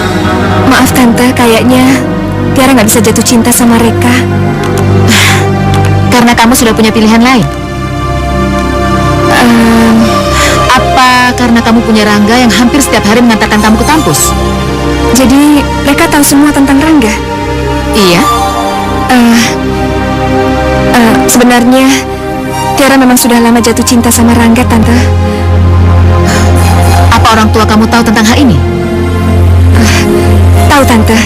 maaf Tante, kayaknya Tiara nggak bisa jatuh cinta sama Reka. Karena kamu sudah punya pilihan lain. Apa karena kamu punya Rangga yang hampir setiap hari mengantarkan kamu ke kampus? Jadi Reka tahu semua tentang Rangga? Iya. Sebenarnya Tiara memang sudah lama jatuh cinta sama Rangga, Tante. Apa orang tua kamu tahu tentang hal ini? Tahu, Tante.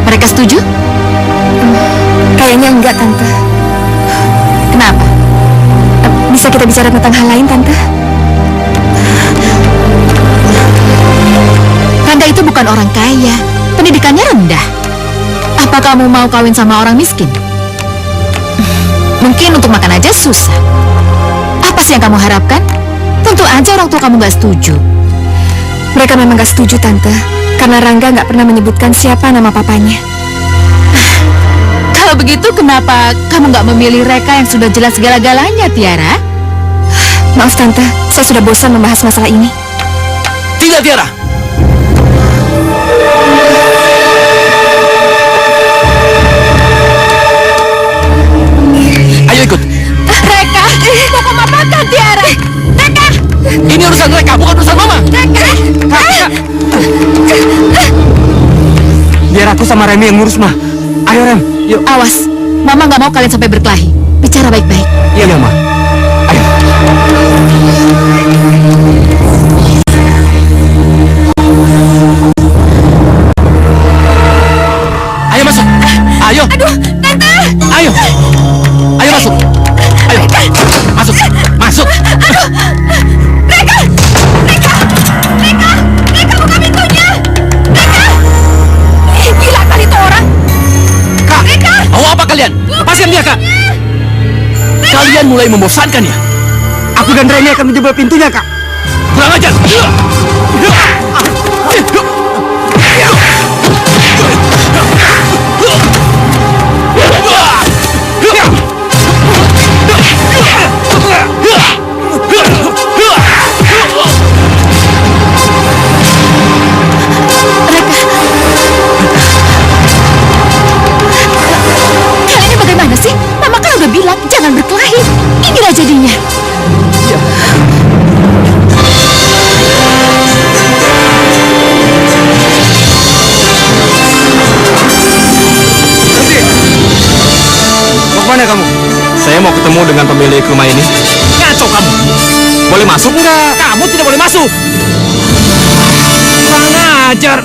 Mereka setuju? Kayaknya enggak, Tante. Kenapa? Bisa kita bicara tentang hal lain, Tante? Rangga itu bukan orang kaya. Pendidikannya rendah. Apa kamu mau kawin sama orang miskin? Mungkin untuk makan aja susah. Apa sih yang kamu harapkan? Tentu aja orang tua kamu gak setuju. Mereka memang gak setuju, Tante. Karena Rangga gak pernah menyebutkan siapa nama papanya. Kalau begitu, kenapa kamu gak memilih Reka yang sudah jelas segala-galanya, Tiara? Maaf, Tante. Saya sudah bosan membahas masalah ini. Tidak, Tiara. Ayo ikut. Reka, mau kamu apakan, Tiara? Reka! Ini urusan Reka, bukan urusan Mama. Reka! Biar aku sama Remi yang ngurus, Ma. Ayo, Rem. Yuk. Awas, Mama gak mau kalian sampai berkelahi. Bicara baik-baik. Iya, Ma. Ayo. Ayo masuk. Ayo. Aduh, Tante! Ayo. Ayo masuk. Ayo. Masuk. Masuk. Aduh! Reka! Reka! Reka! Reka, buka pintunya! Reka! Gila kali itu orang! Kak, Reka! mau apa kalian? Lepaskan dia, Kak. Kalian mulai membosankan ya? Aku dan Remi akan menjebol pintunya, Kak. Kurang ajar. Kalian ini bagaimana sih? Mama kan udah bilang jangan berkelahi. Inilah jadinya. Mau kemana kamu? Saya mau ketemu dengan pemilik rumah ini. Ngaco kamu. Boleh masuk nggak? Kamu tidak boleh masuk. Kurang ajar.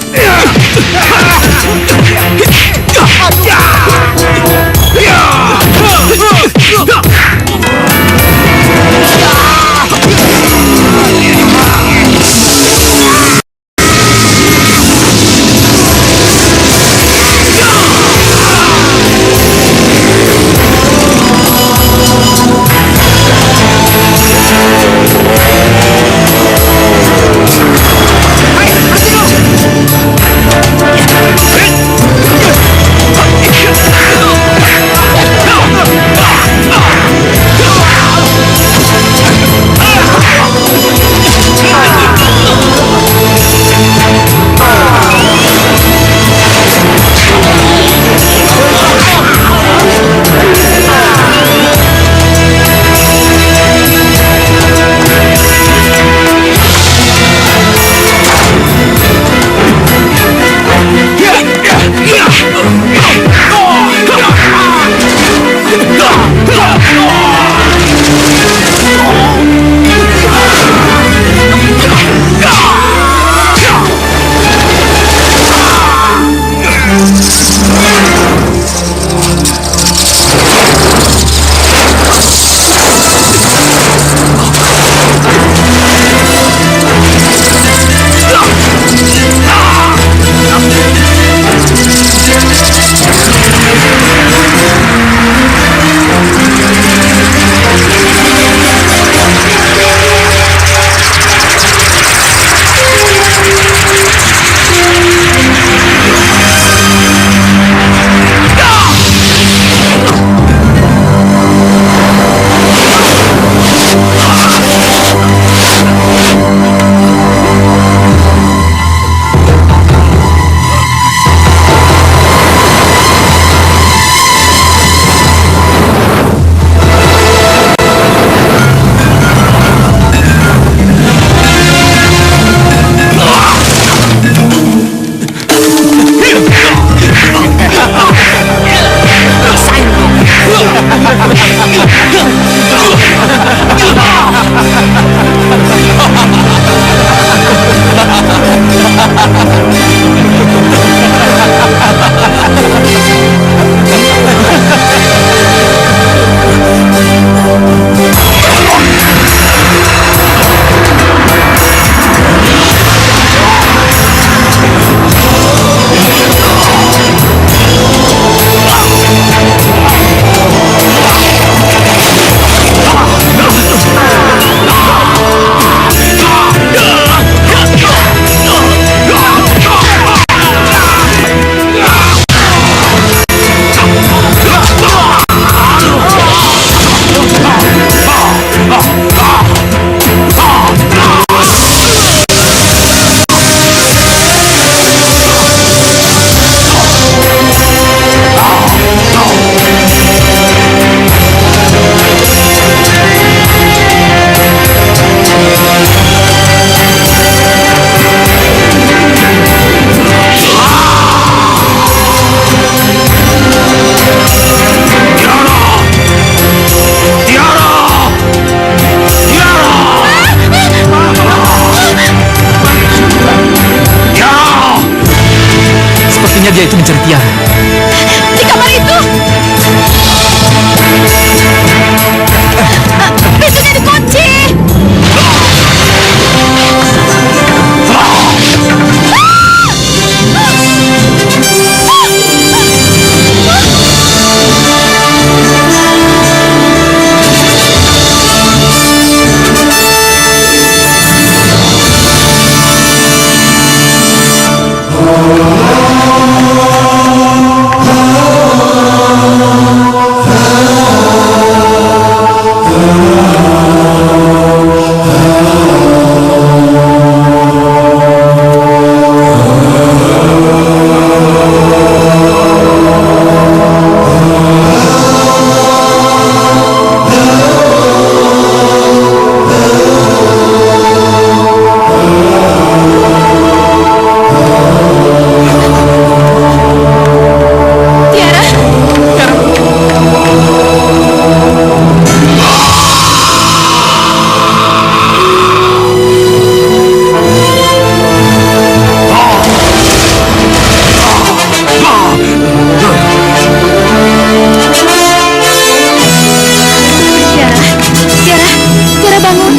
Tiara bangun.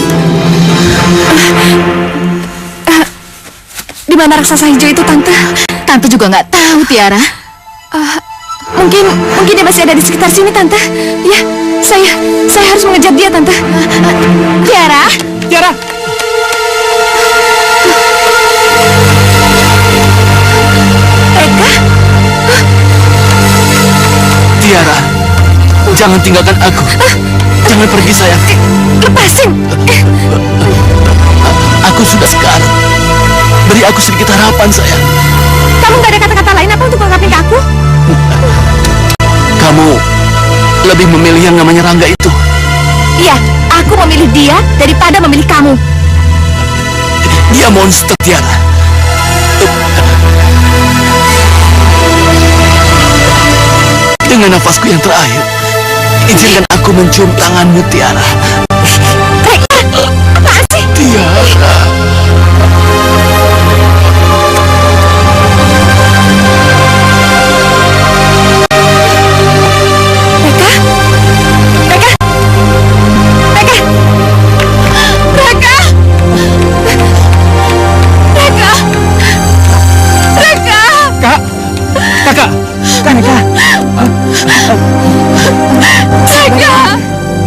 Di mana raksasa hijau itu, Tante? Tante juga nggak tahu, Tiara. Mungkin dia masih ada di sekitar sini, Tante. Ya, saya harus mengejar dia, Tante. Tiara? Tiara! Eka? Tiara, jangan tinggalkan aku. Jangan pergi, sayang. Lepasin! Aku sudah sekarang. Beri aku sedikit harapan, sayang. Kamu gak ada kata-kata lain apa untuk mengungkapin ke aku? Kamu lebih memilih yang namanya Rangga itu. Iya, aku memilih dia daripada memilih kamu. Dia monster, Tiara. Dengan nafasku yang terakhir, izinkan aku mencium tanganmu, Tiara. Apaan sih? Tiara.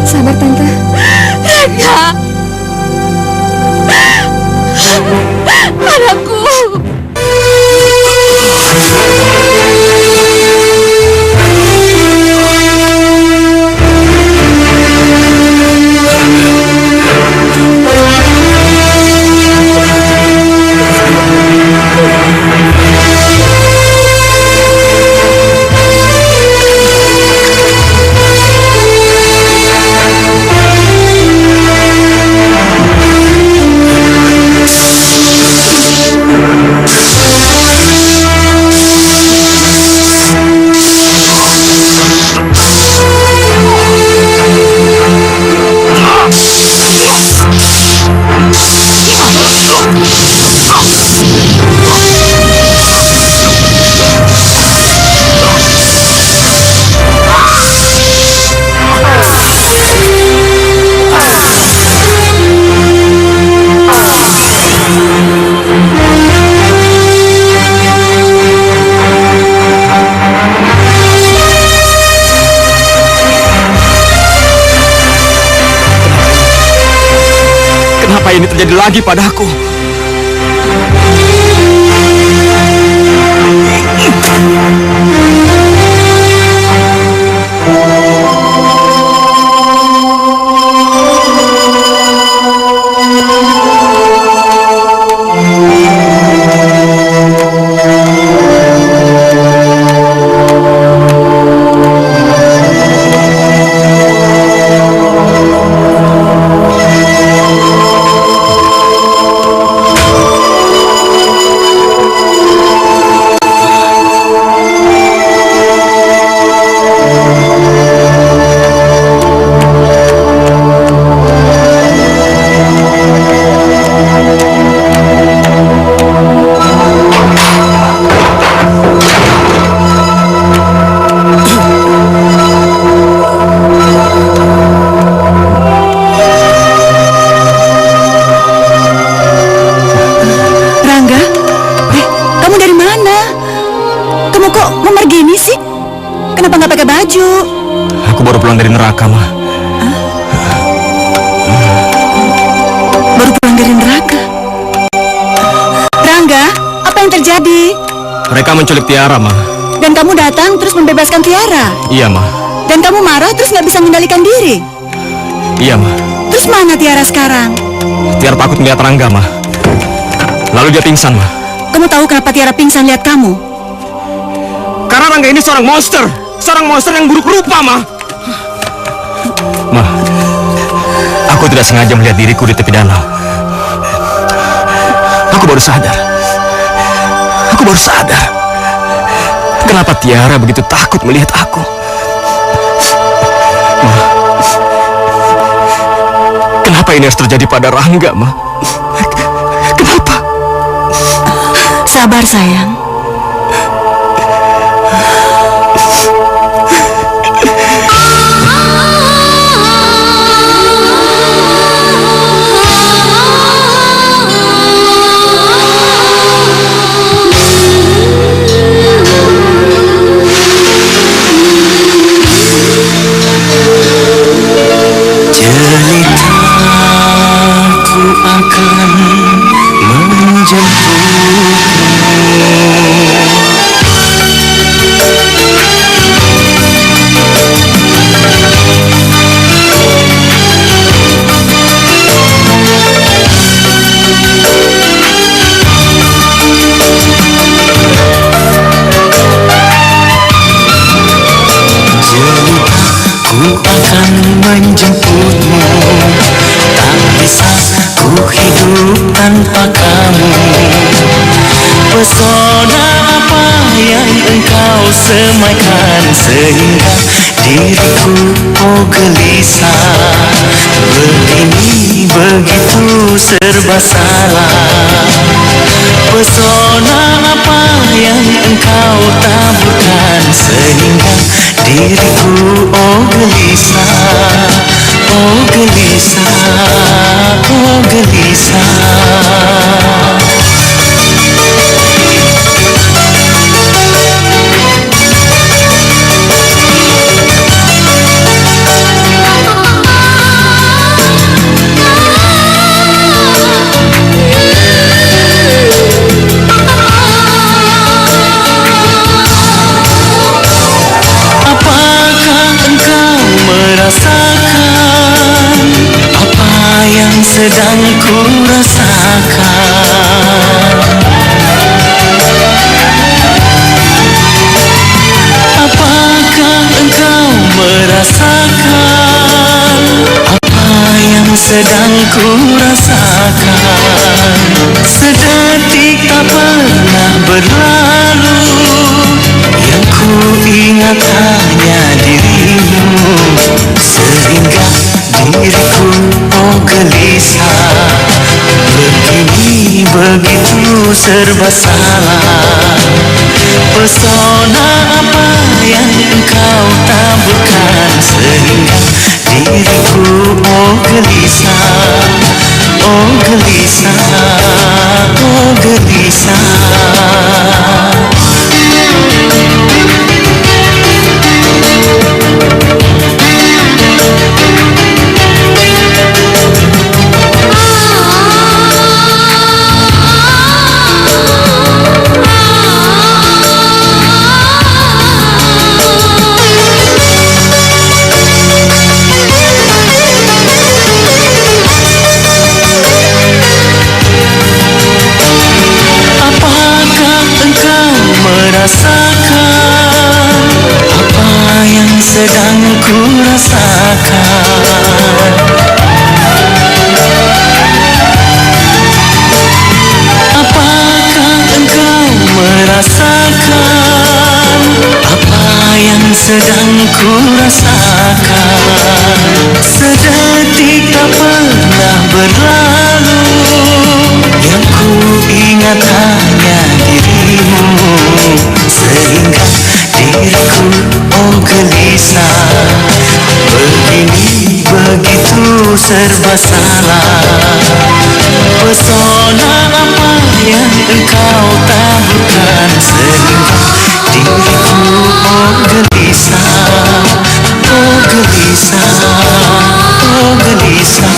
Sabar, Tante. Rangga! Anakku! Kenapa ini terjadi lagi padaku? Aku baru pulang dari neraka, Ma. Baru pulang dari neraka? Rangga, apa yang terjadi? Mereka menculik Tiara, Ma. Dan kamu datang terus membebaskan Tiara? Iya, Ma. Dan kamu marah terus nggak bisa mengendalikan diri? Iya, Ma. Terus mana Tiara sekarang? Tiara takut melihat Rangga, Ma. Lalu dia pingsan, Ma. Kamu tahu kenapa Tiara pingsan lihat kamu? Karena Rangga ini seorang monster. Seorang monster yang buruk rupa, Ma. Ma, aku tidak sengaja melihat diriku di tepi danau. Aku baru sadar. Kenapa Tiara begitu takut melihat aku? Ma, kenapa ini harus terjadi pada Rangga, Ma? Kenapa? Sabar, sayang. tanpa kamu. Pesona apa yang engkau semaikan sehingga diriku oh gelisah. Begini begitu serba salah. Pesona apa yang engkau taburkan sehingga diriku oh gelisah. Oh gelisah, oh gelisah. Sedang ku rasakan. Apakah engkau merasakan apa yang sedang ku rasakan? Sedetik tak pernah berlalu, yang ku ingat hanya dirimu, sehingga diriku oh gelisah. Begini begitu serba salah. Pesona apa yang engkau taburkan sehingga diriku oh gelisah. Oh gelisah, oh gelisah. Rasakan apa yang sedang ku rasakan. Apakah engkau merasakan apa yang sedang ku rasakan? Sedetik tak pernah berlalu, yang ku ingat hanya dirimu, sehingga diriku oh gelisah. Begini begitu serba salah. Pesona apa yang engkau taburkan sehingga diriku oh gelisah. Oh gelisah, oh gelisah.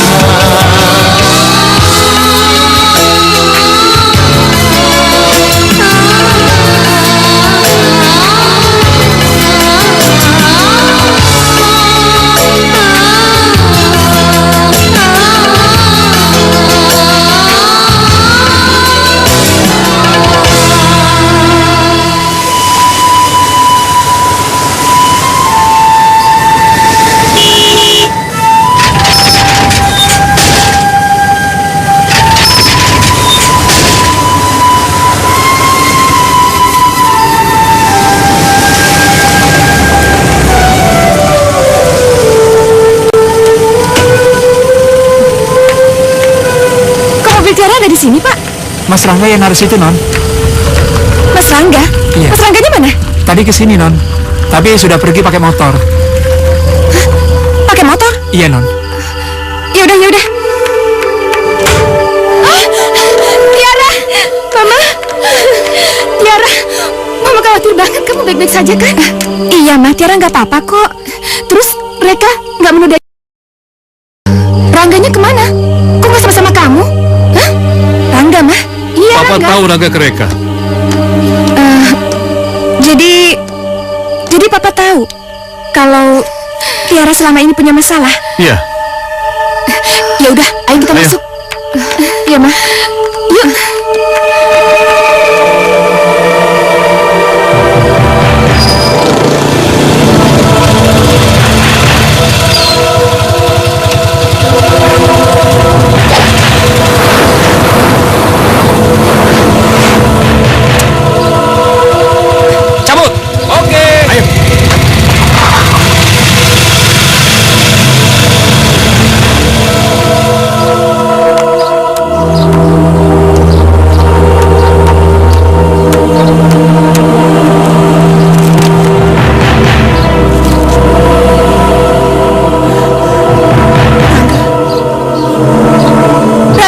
Ada di sini, Pak. Mas Rangga yang harus itu, Non. Mas Rangga? Iya. Mas Rangganya mana? Tadi kesini, Non. Tapi sudah pergi pakai motor. Hah? Pakai motor? Iya, Non. Yaudah. Tiara! Mama! Tiara! Mama khawatir banget. Kamu baik-baik saja, kan? Iya, Ma. Tiara nggak apa-apa kok. Terus mereka nggak menodai. Rangganya kemana? Kok nggak sama-sama kamu? Hah? Rangga, Mah? Iya, Papa Rangga. tahu Rangga ke Reka. Jadi Papa tahu kalau Tiara selama ini punya masalah. Iya. Ya udah, ayo kita masuk. Ya, Ma. Yuk.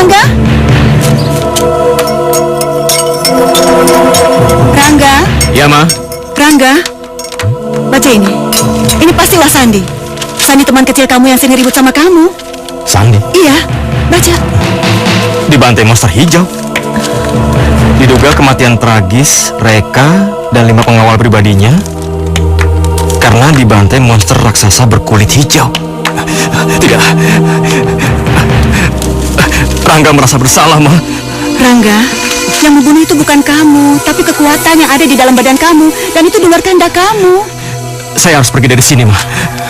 Rangga? Rangga? Ya, Ma. Rangga? Baca ini. Ini pastilah Sandi. Sandi teman kecil kamu yang sering ribut sama kamu. Sandi? Iya, baca. Dibantai monster hijau. Diduga kematian tragis Reka dan 5 pengawal pribadinya karena dibantai monster raksasa berkulit hijau. Tidak. Rangga merasa bersalah, Ma. Rangga, yang membunuh itu bukan kamu, tapi kekuatan yang ada di dalam badan kamu, dan itu di luar kehendak kamu. Saya harus pergi dari sini, Ma.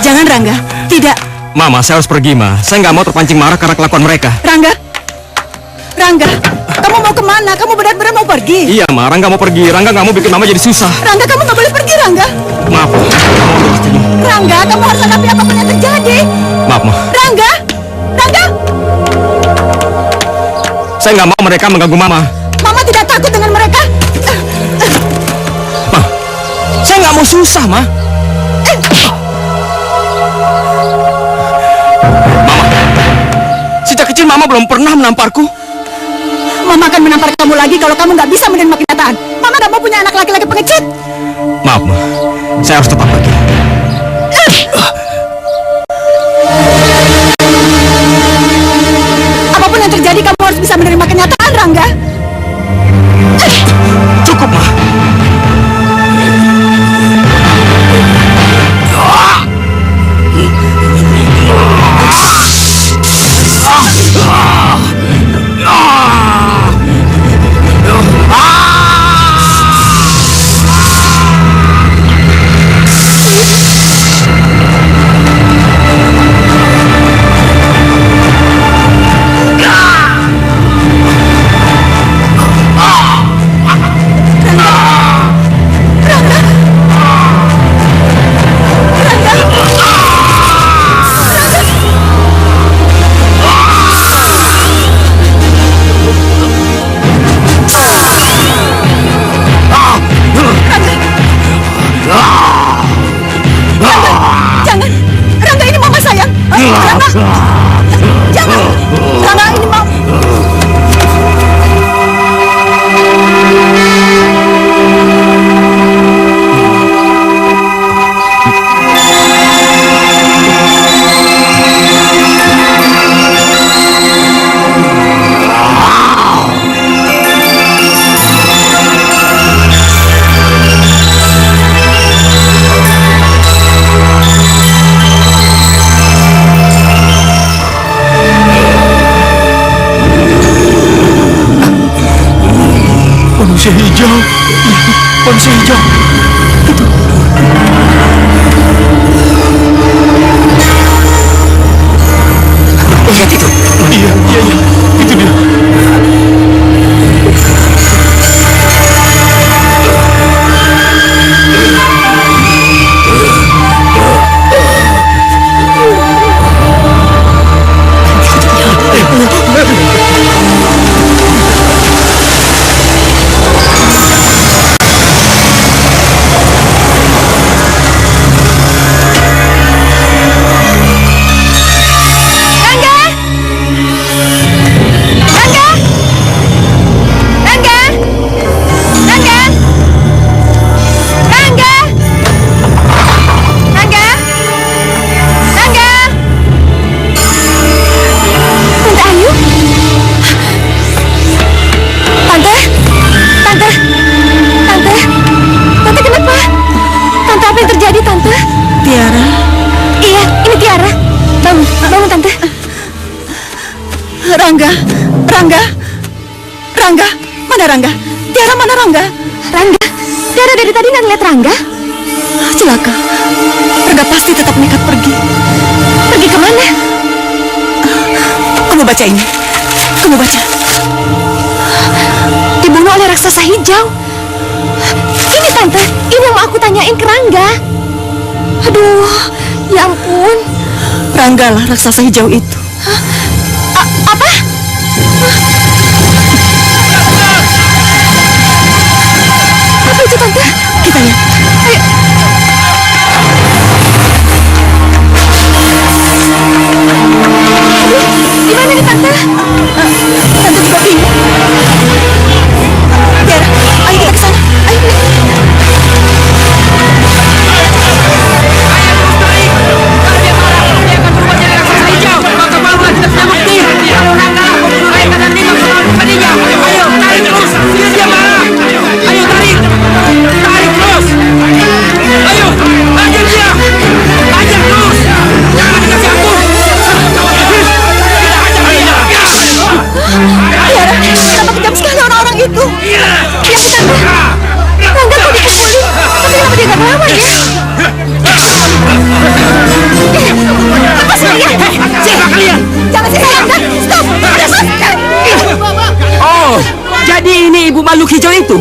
Jangan, Rangga. Tidak. Mama, saya harus pergi, Ma. Saya nggak mau terpancing marah karena kelakuan mereka. Rangga. Rangga, kamu mau kemana? Kamu benar-benar mau pergi? Iya, Ma. Rangga mau pergi. Rangga nggak mau bikin Mama jadi susah. Rangga, kamu nggak boleh pergi, Rangga. Maaf, Ma. Rangga, kamu harus hadapi apapun yang terjadi. Maaf, Ma. Rangga. Rangga. Saya nggak mau mereka mengganggu Mama. Mama tidak takut dengan mereka. Ma, saya nggak mau susah, Ma. Mama, sejak kecil Mama belum pernah menamparku. Mama akan menampar kamu lagi kalau kamu nggak bisa menerima kenyataan. Mama nggak mau punya anak laki-laki pengecut. Maaf, Ma. Saya harus tetap pergi. Apapun yang terjadi, kamu harus bisa menerima kenyataan, Rangga. Cukup, Ma. Manusia hijau. Manusia hijau. Itu. Lihat itu. Iya. Itu dia. Rangga, mana Rangga? Tiara mana Rangga? Rangga, Tiara dari tadi nggak ngeliat Rangga? Celaka, Rangga pasti tetap nekat pergi. Pergi kemana? Kamu baca ini, kamu baca. Dibunuh oleh raksasa hijau. Ini Tante, ini yang mau aku tanyain ke Rangga. Aduh, ya ampun. Rangga lah raksasa hijau itu. Apa? Apa itu Tante? Kita lihat. Ayo. Gimana nih Tante? Tante juga bingung. Tiara, ayo kita ke sana. Ayo. Tiara, kenapa kejam sekali orang-orang itu? Ya, Tante. Rangga kok dipukulin? Tapi kenapa dia gak melawan ya? Lepas dia! Siapa kalian? Jangan sih Rangga! Stop! Lepas! Oh, jadi ini ibu makhluk hijau itu?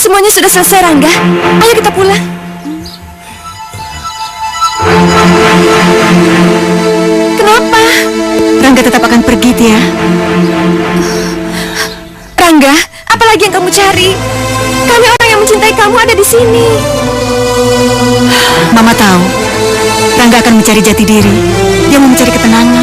Semuanya sudah selesai, Rangga. Ayo kita pulang. Kenapa? Rangga tetap akan pergi, Tia. Rangga, apa lagi yang kamu cari? Kami orang yang mencintai kamu ada di sini. Mama tahu, Rangga akan mencari jati diri. Dia mau mencari ketenangan.